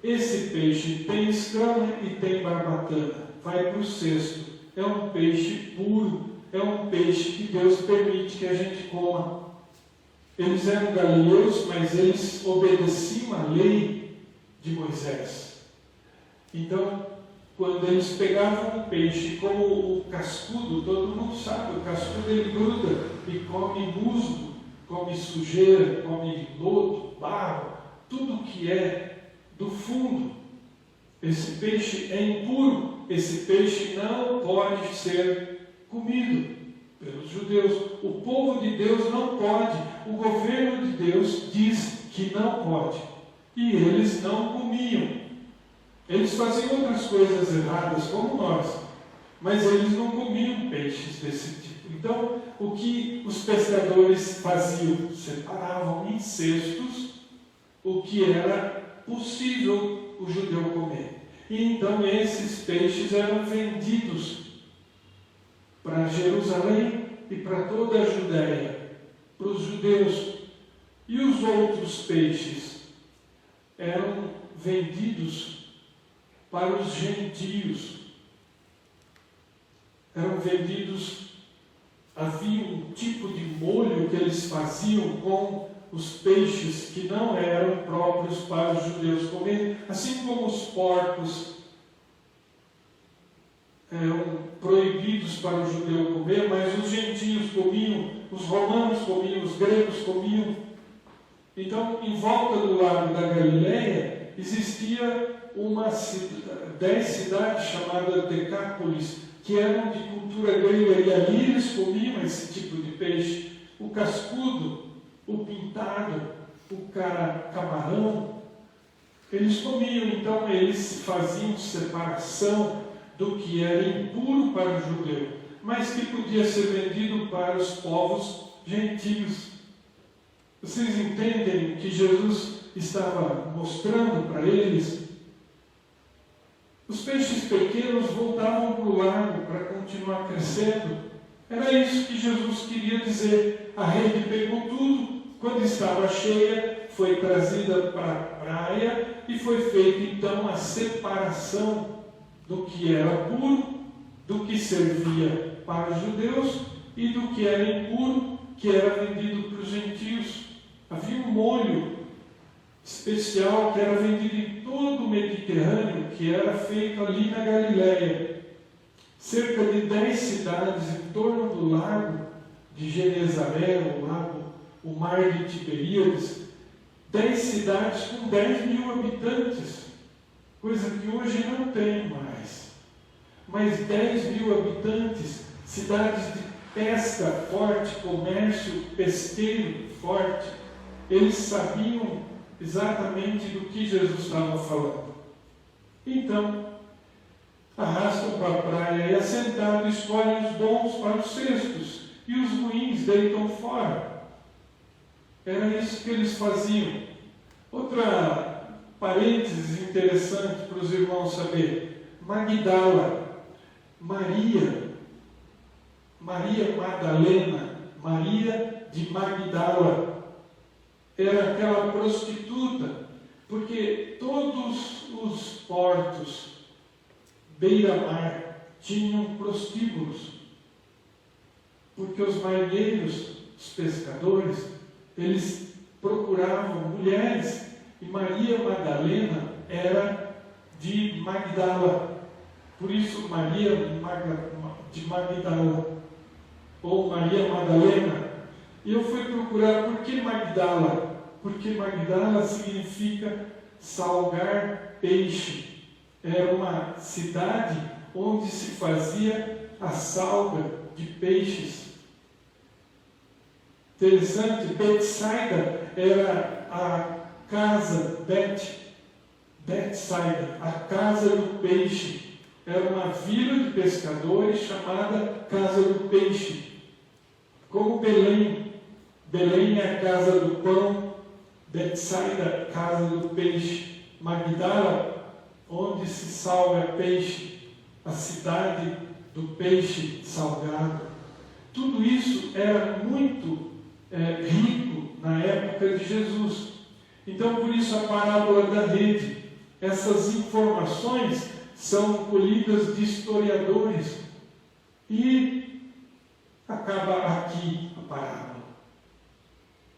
Esse peixe tem escama e tem barbatana. Vai para o cesto. É um peixe puro. É um peixe que Deus permite que a gente coma. Eles eram galileus, mas eles obedeciam a lei de Moisés. Então, quando eles pegavam um peixe, como o cascudo, todo mundo sabe, o cascudo ele gruda e come musgo, come sujeira, come lodo, barro, tudo que é do fundo. Esse peixe é impuro, esse peixe não pode ser comido pelos judeus. O povo de Deus não pode, o governo de Deus diz que não pode. E eles não comiam. Eles faziam outras coisas erradas, como nós, mas eles não comiam peixes desse tipo. Então, o que os pescadores faziam? Separavam em cestos o que era possível o judeu comer. E então esses peixes eram vendidos para Jerusalém e para toda a Judéia, para os judeus. E os outros peixes eram vendidos para os gentios. Eram vendidos, havia um tipo de molho que eles faziam com os peixes que não eram próprios para os judeus comer, assim como os porcos eram proibidos para o judeu comer, mas os gentios comiam, os romanos comiam, os gregos comiam. Então, em volta do lago da Galileia, existia 10 cidades chamadas Decápolis, que eram de cultura grega, e ali eles comiam esse tipo de peixe. O cascudo, o pintado, o camarão, eles comiam. Então eles faziam separação do que era impuro para o judeu, mas que podia ser vendido para os povos gentios. Vocês entendem o que Jesus estava mostrando para eles? Os peixes pequenos voltavam para o lago para continuar crescendo. Era isso que Jesus queria dizer. A rede pegou tudo. Quando estava cheia, foi trazida para a praia e foi feita então a separação do que era puro, do que servia para os judeus e do que era impuro, que era vendido para os gentios. Havia um molho especial que era vendido em todo o Mediterrâneo, que era feito ali na Galileia. Cerca de 10 cidades em torno do lago de Genezaré, o mar de Tiberíades, 10 cidades com 10 mil habitantes, coisa que hoje não tem mais. Mas 10 mil habitantes, cidades de pesca forte, comércio pesqueiro forte. eles sabiam exatamente do que Jesus estava falando. Então, arrastam para a praia e, assentado, escolhem os bons para os cestos e os ruins deitam fora. Era isso que eles faziam. Outra parênteses interessante para os irmãos saber: Magdala, Maria Madalena, Maria de Magdala, era aquela prostituta, porque todos os portos beira-mar tinham prostíbulos, porque os marinheiros, os pescadores, eles procuravam mulheres, e Maria Madalena era de Magdala, por isso Maria de Magdala, ou Maria Madalena. E eu fui procurar por que Magdala, porque Magdala significa salgar peixe. Era uma cidade onde se fazia a salga de peixes. Interessante, Betsaida era a casa, Betsaida, a casa do peixe. Era uma vila de pescadores chamada Casa do Peixe. Como Belém. Belém é a casa do pão, Betsaida, casa do peixe. Magdala, onde se salga peixe, a cidade do peixe salgado. Tudo isso era muito rico na época de Jesus. Então, por isso a parábola da rede. Essas informações são colhidas de historiadores. E acaba aqui a parábola.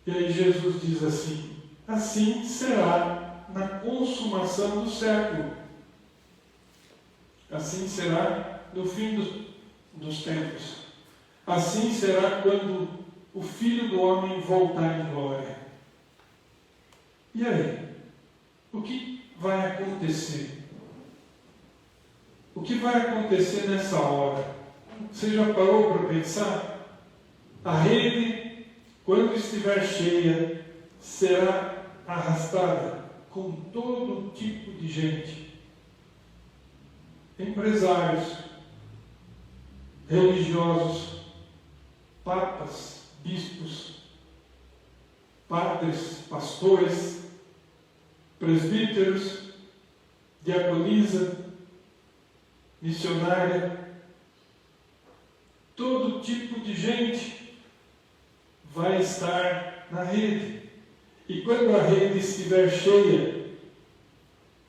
E aí Jesus diz assim: assim será na consumação do século. Assim será no fim dos tempos. Assim será quando o Filho do Homem voltar em glória. E aí? O que vai acontecer? O que vai acontecer nessa hora? Você já parou para pensar? A rede, quando estiver cheia, será arrastada com todo tipo de gente. Empresários, religiosos, papas, bispos, padres, pastores, presbíteros, diaconisa, missionária, todo tipo de gente vai estar na rede. E quando a rede estiver cheia,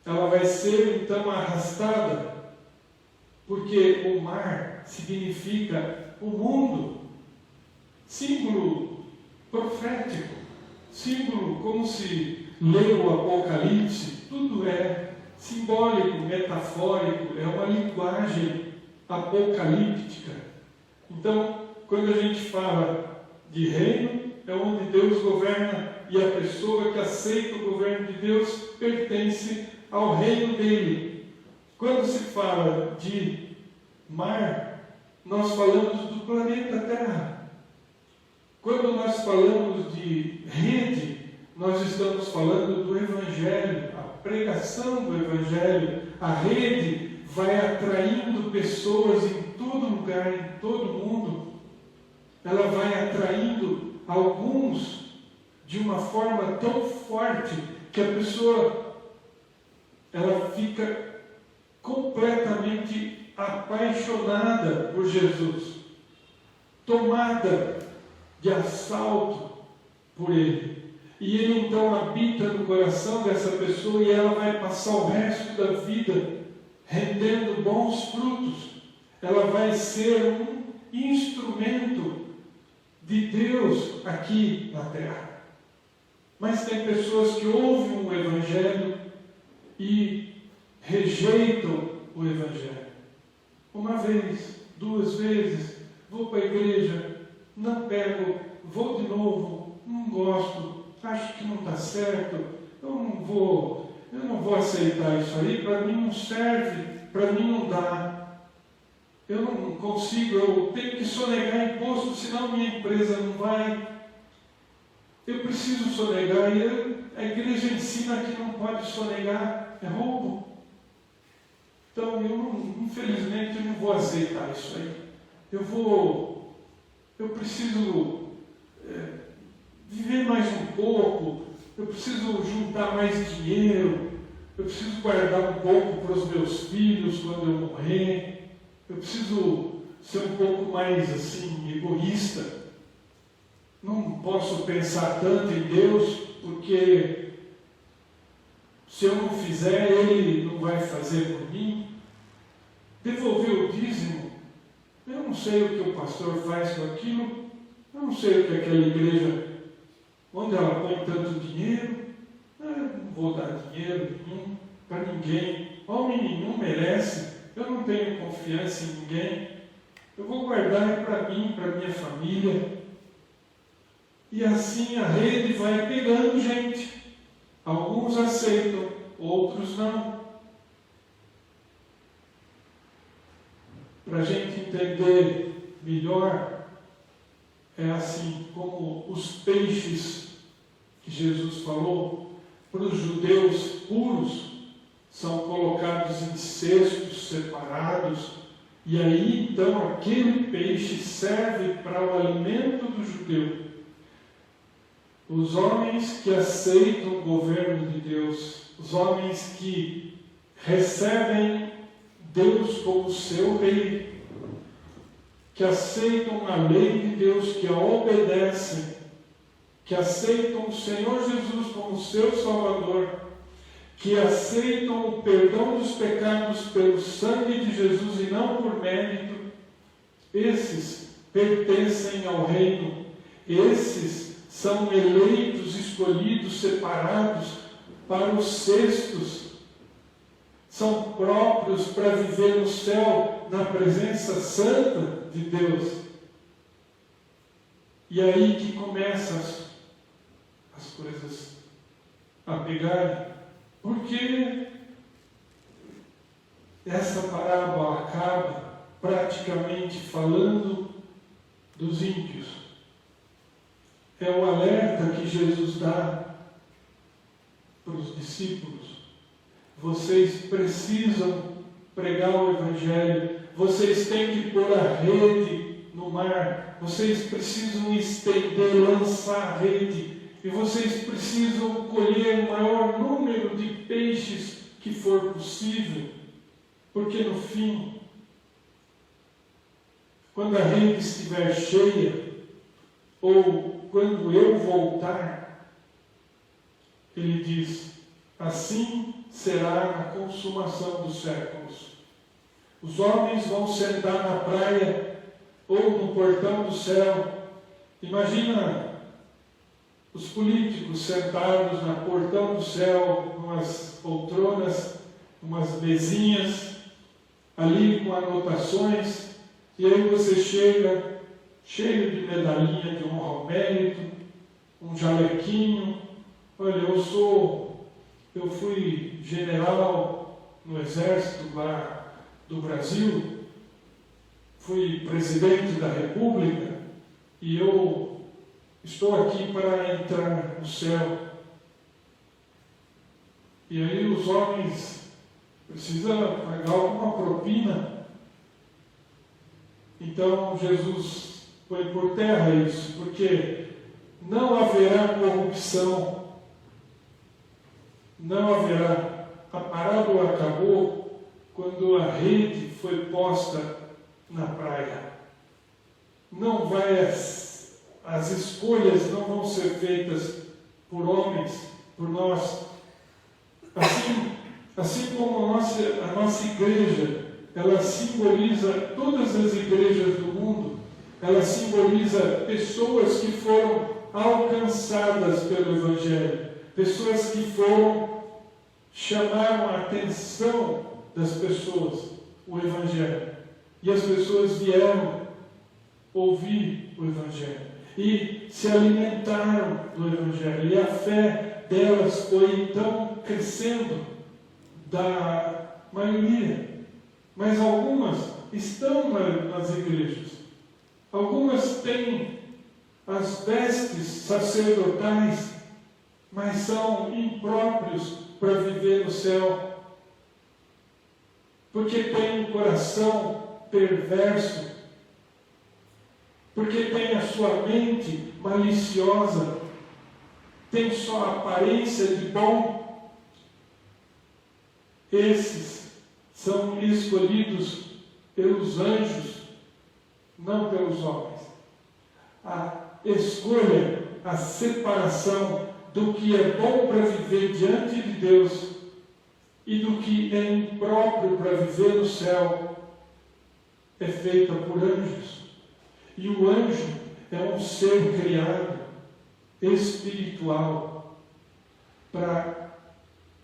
ela vai ser então arrastada, porque o mar significa o mundo, símbolo profético, símbolo como se lê o Apocalipse, tudo é simbólico, metafórico, é uma linguagem apocalíptica. Então, quando a gente fala de reino, é onde Deus governa, e a pessoa que aceita o governo de Deus pertence ao reino dele. Quando se fala de mar, nós falamos do planeta Terra. Quando nós falamos de rede, nós estamos falando do Evangelho, a pregação do Evangelho. A rede vai atraindo pessoas em todo lugar, em todo mundo. Ela vai atraindo alguns de uma forma tão forte que a pessoa ela fica completamente apaixonada por Jesus, tomada de assalto por Ele. E Ele então habita no coração dessa pessoa e ela vai passar o resto da vida rendendo bons frutos. Ela vai ser um instrumento de Deus aqui na terra. Mas tem pessoas que ouvem o Evangelho e rejeitam o Evangelho. Uma vez, duas vezes, vou para a igreja, não pego, vou de novo, não gosto, acho que não está certo, eu não vou aceitar isso aí, para mim não serve, para mim não dá. Eu não consigo, eu tenho que sonegar imposto, senão minha empresa não vai. Eu preciso sonegar, e a igreja ensina que não pode sonegar, é roubo. Então, infelizmente, eu não vou aceitar isso aí. Eu preciso viver mais um pouco, eu preciso juntar mais dinheiro, eu preciso guardar um pouco para os meus filhos quando eu morrer, eu preciso ser um pouco mais assim, egoísta. Não posso pensar tanto em Deus, porque se eu não fizer, Ele não vai fazer por mim. Devolver o dízimo, eu não sei o que o pastor faz com aquilo, eu não sei o que aquela igreja, onde ela põe tanto dinheiro, eu não vou dar dinheiro nenhum para ninguém, homem nenhum merece, eu não tenho confiança em ninguém, eu vou guardar para mim, para minha família. E assim a rede vai pegando gente. Alguns aceitam, outros não. Para a gente entender melhor, é assim como os peixes que Jesus falou, para os judeus puros, são colocados em cestos separados, e aí então aquele peixe serve para o alimento do judeu. Os homens que aceitam o governo de Deus, os homens que recebem Deus como seu rei, que aceitam a lei de Deus, que a obedecem, que aceitam o Senhor Jesus como seu Salvador, que aceitam o perdão dos pecados pelo sangue de Jesus e não por mérito, esses pertencem ao reino, esses são eleitos, escolhidos, separados para os cestos, são próprios para viver no céu, na presença santa de Deus. E aí que começam as coisas a pegarem, porque essa parábola acaba praticamente falando dos ímpios. É o alerta que Jesus dá para os discípulos. Vocês precisam pregar o Evangelho, vocês têm que pôr a rede no mar, vocês precisam estender, lançar a rede, e vocês precisam colher o maior número de peixes que for possível, porque no fim, quando a rede estiver cheia, ou quando eu voltar, ele diz, assim será na consumação dos séculos. Os homens vão sentar na praia ou no portão do céu. Imagina os políticos sentados no portão do céu, umas poltronas, umas mesinhas, ali com anotações, e aí você chega cheio de medalhinha de honra ao mérito, um jalequinho. Olha, eu fui general no exército lá do Brasil, fui presidente da República e eu estou aqui para entrar no céu. E aí os homens precisam pagar alguma propina. Então Jesus põe por terra isso, porque não haverá corrupção, não haverá. A parábola acabou quando a rede foi posta na praia. Não vai, as escolhas não vão ser feitas por homens, por nós. Assim como a nossa igreja, ela simboliza todas as igrejas do mundo, ela simboliza pessoas que foram alcançadas pelo Evangelho, pessoas que chamaram a atenção das pessoas, o Evangelho. E as pessoas vieram ouvir o Evangelho e se alimentaram do Evangelho. E a fé delas foi então crescendo, da maioria. Mas algumas estão nas igrejas. Algumas têm as vestes sacerdotais, mas são impróprios para viver no céu, porque tem um coração perverso, porque tem a sua mente maliciosa, tem só a aparência de bom. Esses são escolhidos pelos anjos, não pelos homens. A escolha, a separação do que é bom para viver diante de Deus e do que é impróprio para viver no céu é feita por anjos. E o anjo é um ser criado, espiritual, para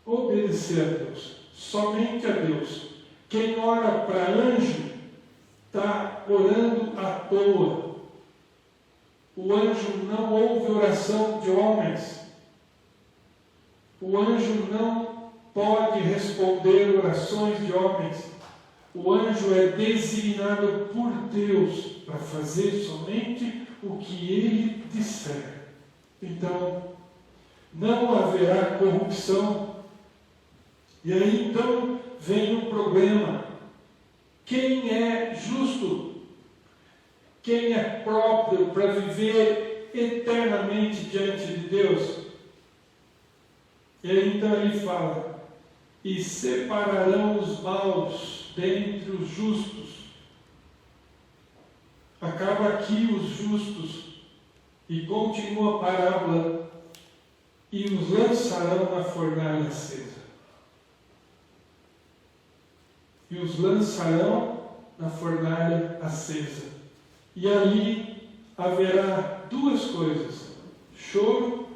obedecer a Deus, somente a Deus. Quem ora para anjo está orando à toa. O anjo não ouve oração de homens. O anjo não pode responder orações de homens. O anjo é designado por Deus para fazer somente o que ele disser. Então, não haverá corrupção. E aí então vem o problema. Quem é justo? Quem é próprio para viver eternamente diante de Deus? E aí então ele fala: e separarão os maus dentre os justos. Acaba aqui os justos e continua a parábola: e os lançarão na fornalha acesa. E os lançarão na fornalha acesa. E ali haverá duas coisas: choro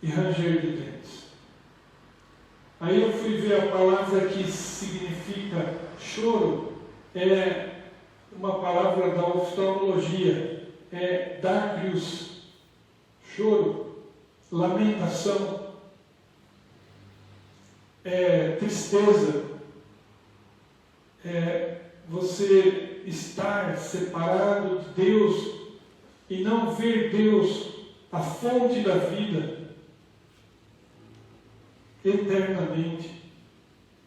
e ranger de dentes. Aí eu fui ver a palavra que significa choro, é uma palavra da oftalmologia, é dácrios, choro, lamentação, é tristeza, é você estar separado de Deus e não ver Deus, a fonte da vida, eternamente.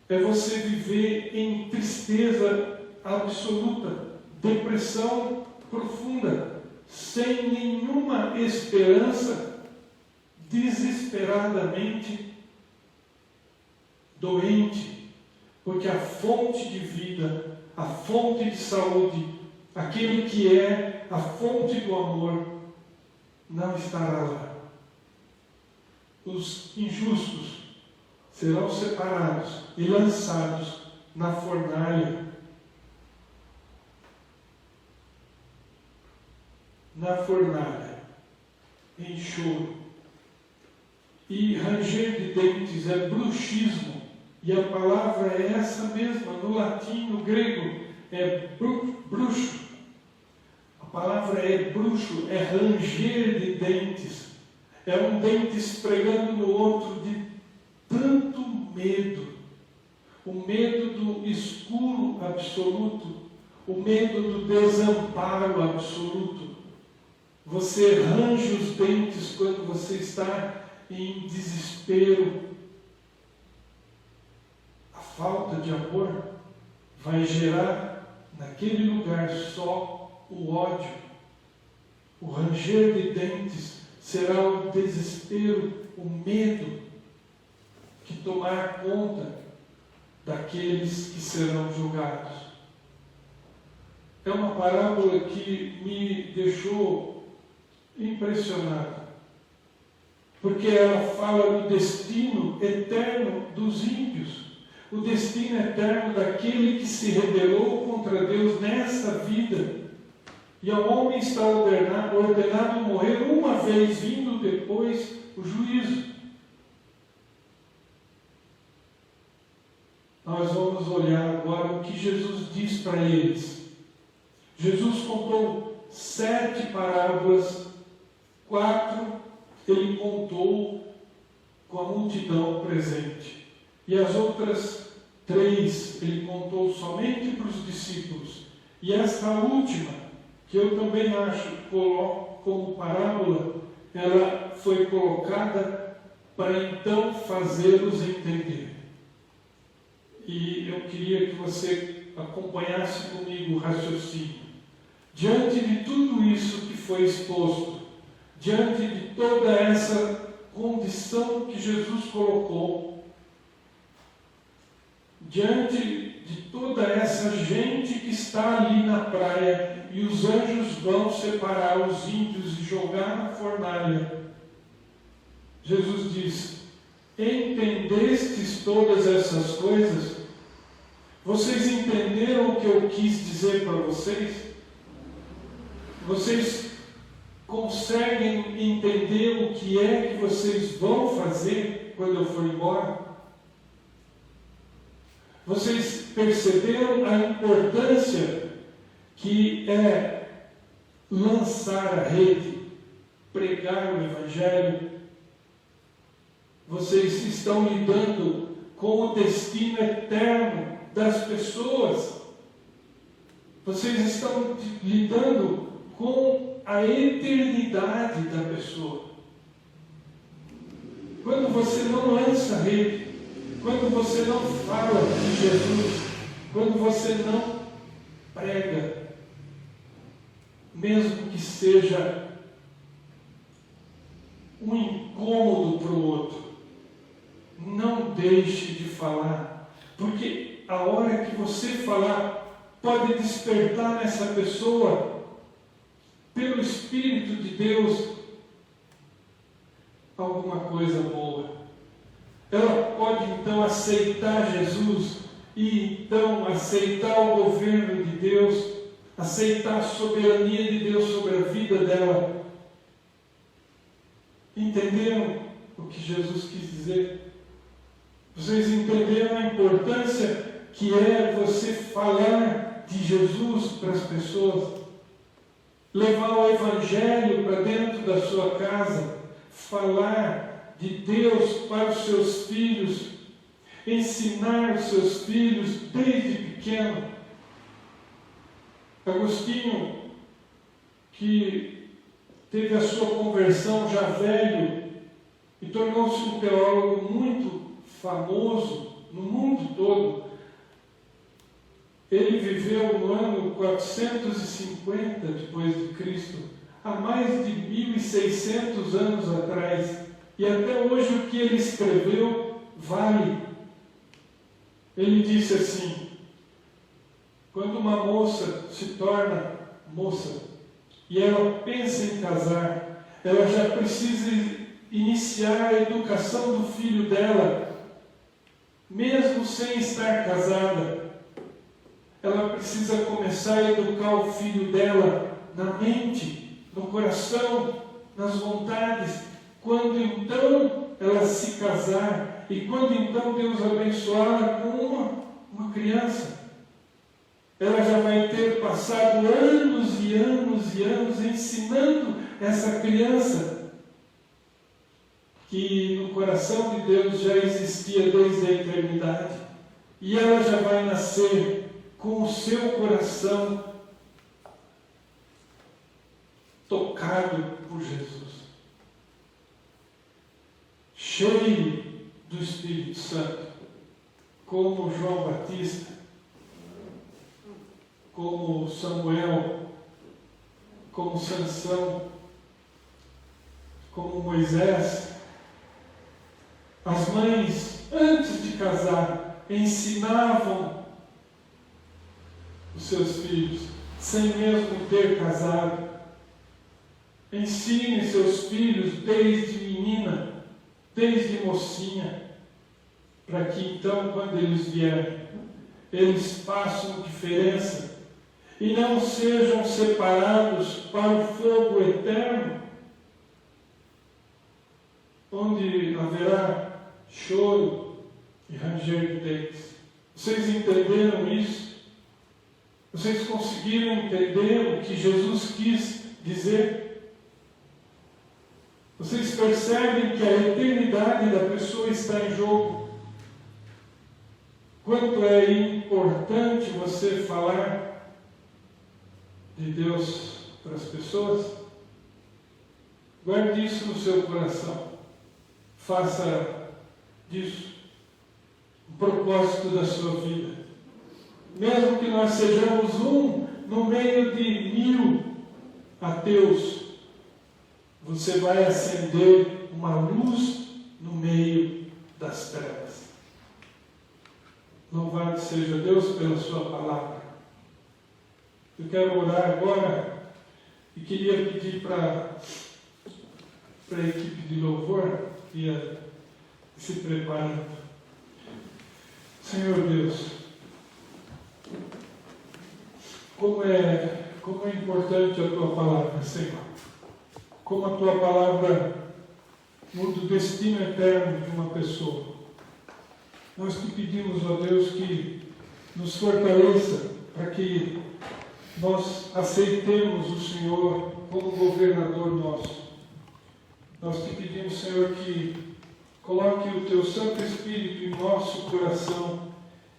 É você viver em tristeza absoluta, depressão profunda, sem nenhuma esperança, desesperadamente doente, porque a fonte de vida, a fonte de saúde, aquele que é a fonte do amor, não estará lá. Os injustos serão separados e lançados na fornalha. Na fornalha, em choro. E ranger de dentes é bruxismo. E a palavra é essa mesma, no latim, no grego, é bruxo. A palavra é bruxo, é ranger de dentes. É um dente esfregando no outro de tanto medo. O medo do escuro absoluto, o medo do desamparo absoluto. Você range os dentes quando você está em desespero. A falta de amor vai gerar naquele lugar só o ódio. O ranger de dentes será o desespero, o medo que tomar conta daqueles que serão julgados. É uma parábola que me deixou impressionado, porque ela fala do destino eterno dos ímpios, o destino eterno daquele que se rebelou contra Deus nesta vida, e ao homem está ordenado morrer uma vez, vindo depois o juízo. Nós vamos olhar agora o que Jesus diz para eles. Jesus contou 7 parábolas, 4 ele contou com a multidão presente. E as outras 3 ele contou somente para os discípulos. E esta última, que eu também acho como parábola, ela foi colocada para então fazê-los entender. E eu queria que você acompanhasse comigo o raciocínio. Diante de tudo isso que foi exposto, diante de toda essa condição que Jesus colocou, diante de toda essa gente que está ali na praia e os anjos vão separar os ímpios e jogar na fornalha, Jesus diz: entendestes todas essas coisas? Vocês entenderam o que eu quis dizer para vocês? Vocês conseguem entender o que é que vocês vão fazer quando eu for embora? Vocês perceberam a importância que é lançar a rede, pregar o Evangelho? Vocês estão lidando com o destino eterno das pessoas. Vocês estão lidando com a eternidade da pessoa. Quando você não lança a rede, quando você não fala de Jesus, quando você não prega, mesmo que seja um incômodo para o outro, não deixe de falar, porque a hora que você falar pode despertar nessa pessoa, pelo Espírito de Deus, alguma coisa boa. Ela pode então aceitar Jesus e então aceitar o governo de Deus, aceitar a soberania de Deus sobre a vida dela. Entenderam o que Jesus quis dizer? Vocês entenderam a importância que é você falar de Jesus para as pessoas? Levar o Evangelho para dentro da sua casa, falar de Deus para os seus filhos, ensinar os seus filhos desde pequeno. Agostinho, que teve a sua conversão já velho e tornou-se um teólogo muito famoso no mundo todo, ele viveu no ano 450 depois de Cristo, há mais de 1.600 anos atrás. E até hoje o que ele escreveu vale. Ele disse assim: quando uma moça se torna moça e ela pensa em casar, ela já precisa iniciar a educação do filho dela, mesmo sem estar casada. Ela precisa começar a educar o filho dela na mente, no coração, nas vontades. Quando então ela se casar e quando então Deus abençoá-la com uma criança, ela já vai ter passado anos e anos e anos ensinando essa criança que no coração de Deus já existia desde a eternidade. E ela já vai nascer com o seu coração tocado por Jesus, cheio do Espírito Santo, como João Batista, como Samuel, como Sansão, como Moisés. As mães, antes de casar, ensinavam os seus filhos, sem mesmo ter casado. Ensine seus filhos desde menina, desde mocinha, para que então, quando eles vierem, eles façam diferença e não sejam separados para o fogo eterno, onde haverá choro e ranger de dentes. Vocês entenderam isso? Vocês conseguiram entender o que Jesus quis dizer? Vocês percebem que a eternidade da pessoa está em jogo? Quanto é importante você falar de Deus para as pessoas? Guarde isso no seu coração. Faça disso o propósito da sua vida. Mesmo que nós sejamos um no meio de 1000 ateus, você vai acender uma luz no meio das trevas. Louvado seja Deus pela sua palavra. Eu quero orar agora e queria pedir para a equipe de louvor ir se preparando. Senhor Deus, como é importante a Tua palavra, Senhor. Como a Tua palavra muda o destino eterno de uma pessoa. Nós te pedimos, ó Deus, que nos fortaleça para que nós aceitemos o Senhor como governador nosso. Nós te pedimos, Senhor, que coloque o Teu Santo Espírito em nosso coração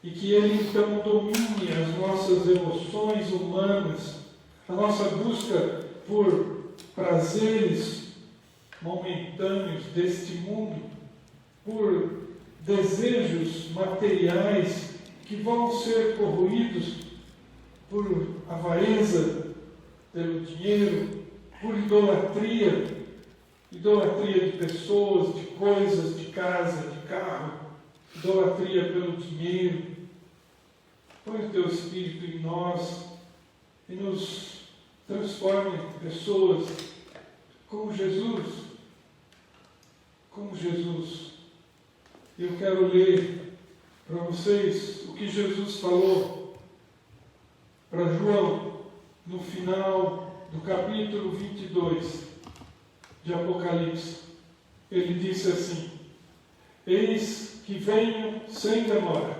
e que Ele então domine as nossas emoções humanas, a nossa busca por prazeres momentâneos deste mundo, por desejos materiais que vão ser corroídos por avareza, pelo dinheiro, por idolatria de pessoas, de coisas, de casa, de carro, idolatria pelo dinheiro. Põe o Teu Espírito em nós e nos transforme em pessoas como Jesus. Como Jesus. Eu quero ler para vocês o que Jesus falou para João no final do capítulo 22 de Apocalipse. Ele disse assim: eis que venho sem demora.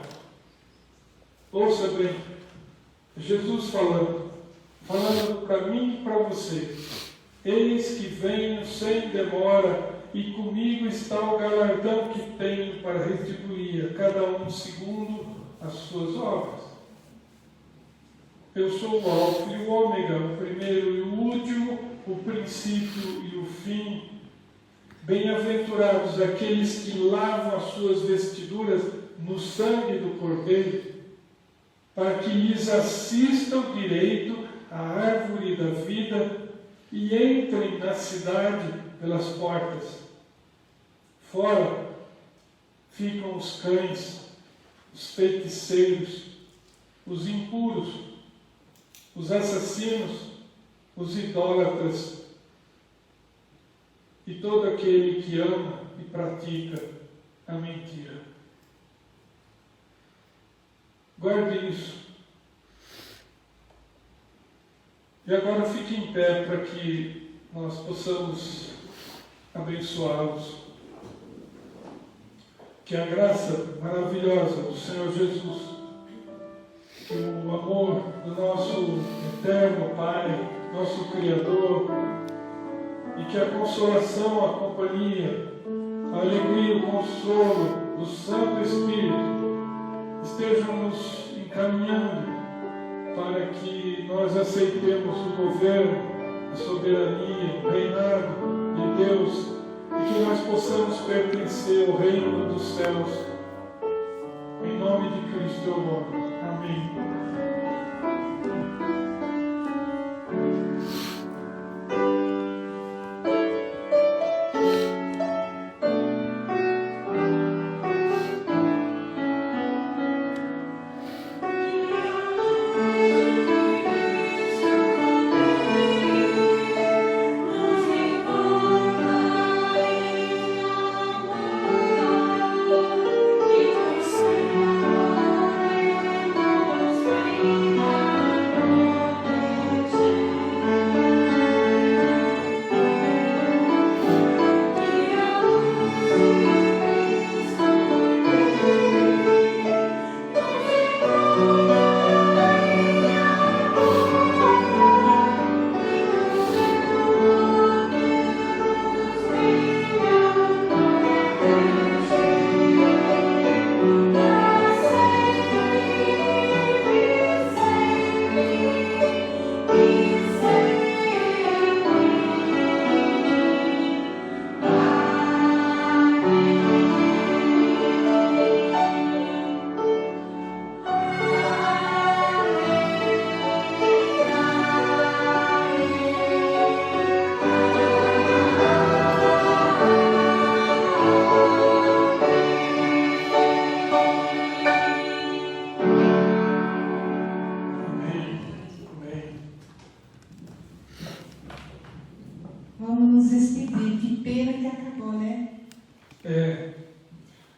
Ouça bem, Jesus falando para mim e para você. Eis que venho sem demora, e comigo está o galardão que tenho para retribuir a cada um segundo as suas obras. Eu sou o Alfa e o Ômega, o primeiro e o último, o princípio e o fim. Bem-aventurados aqueles que lavam as suas vestiduras no sangue do Cordeiro, para que lhes assistam direito à árvore da vida e entrem na cidade pelas portas. Fora ficam os cães, os feiticeiros, os impuros, os assassinos, os idólatras e todo aquele que ama e pratica a mentira. Guarde isso. E agora fique em pé para que nós possamos abençoá-los. Que a graça maravilhosa do Senhor Jesus, que o amor do nosso eterno Pai, nosso Criador, e que a consolação, a companhia, a alegria e o consolo do Santo Espírito estejam nos encaminhando para que nós aceitemos o governo, a soberania, o reinado de Deus, e que nós possamos pertencer ao reino dos céus. Em nome de Cristo eu oro. Amém. Thank you. despedir. Que pena que acabou, né?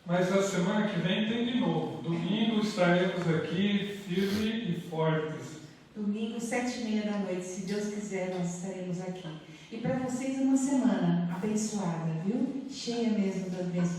Mas a semana que vem tem de novo. Domingo estaremos aqui firmes e fortes. Domingo, 7h30, se Deus quiser, nós estaremos aqui. E para vocês, uma semana abençoada, viu? Cheia mesmo das bênçãos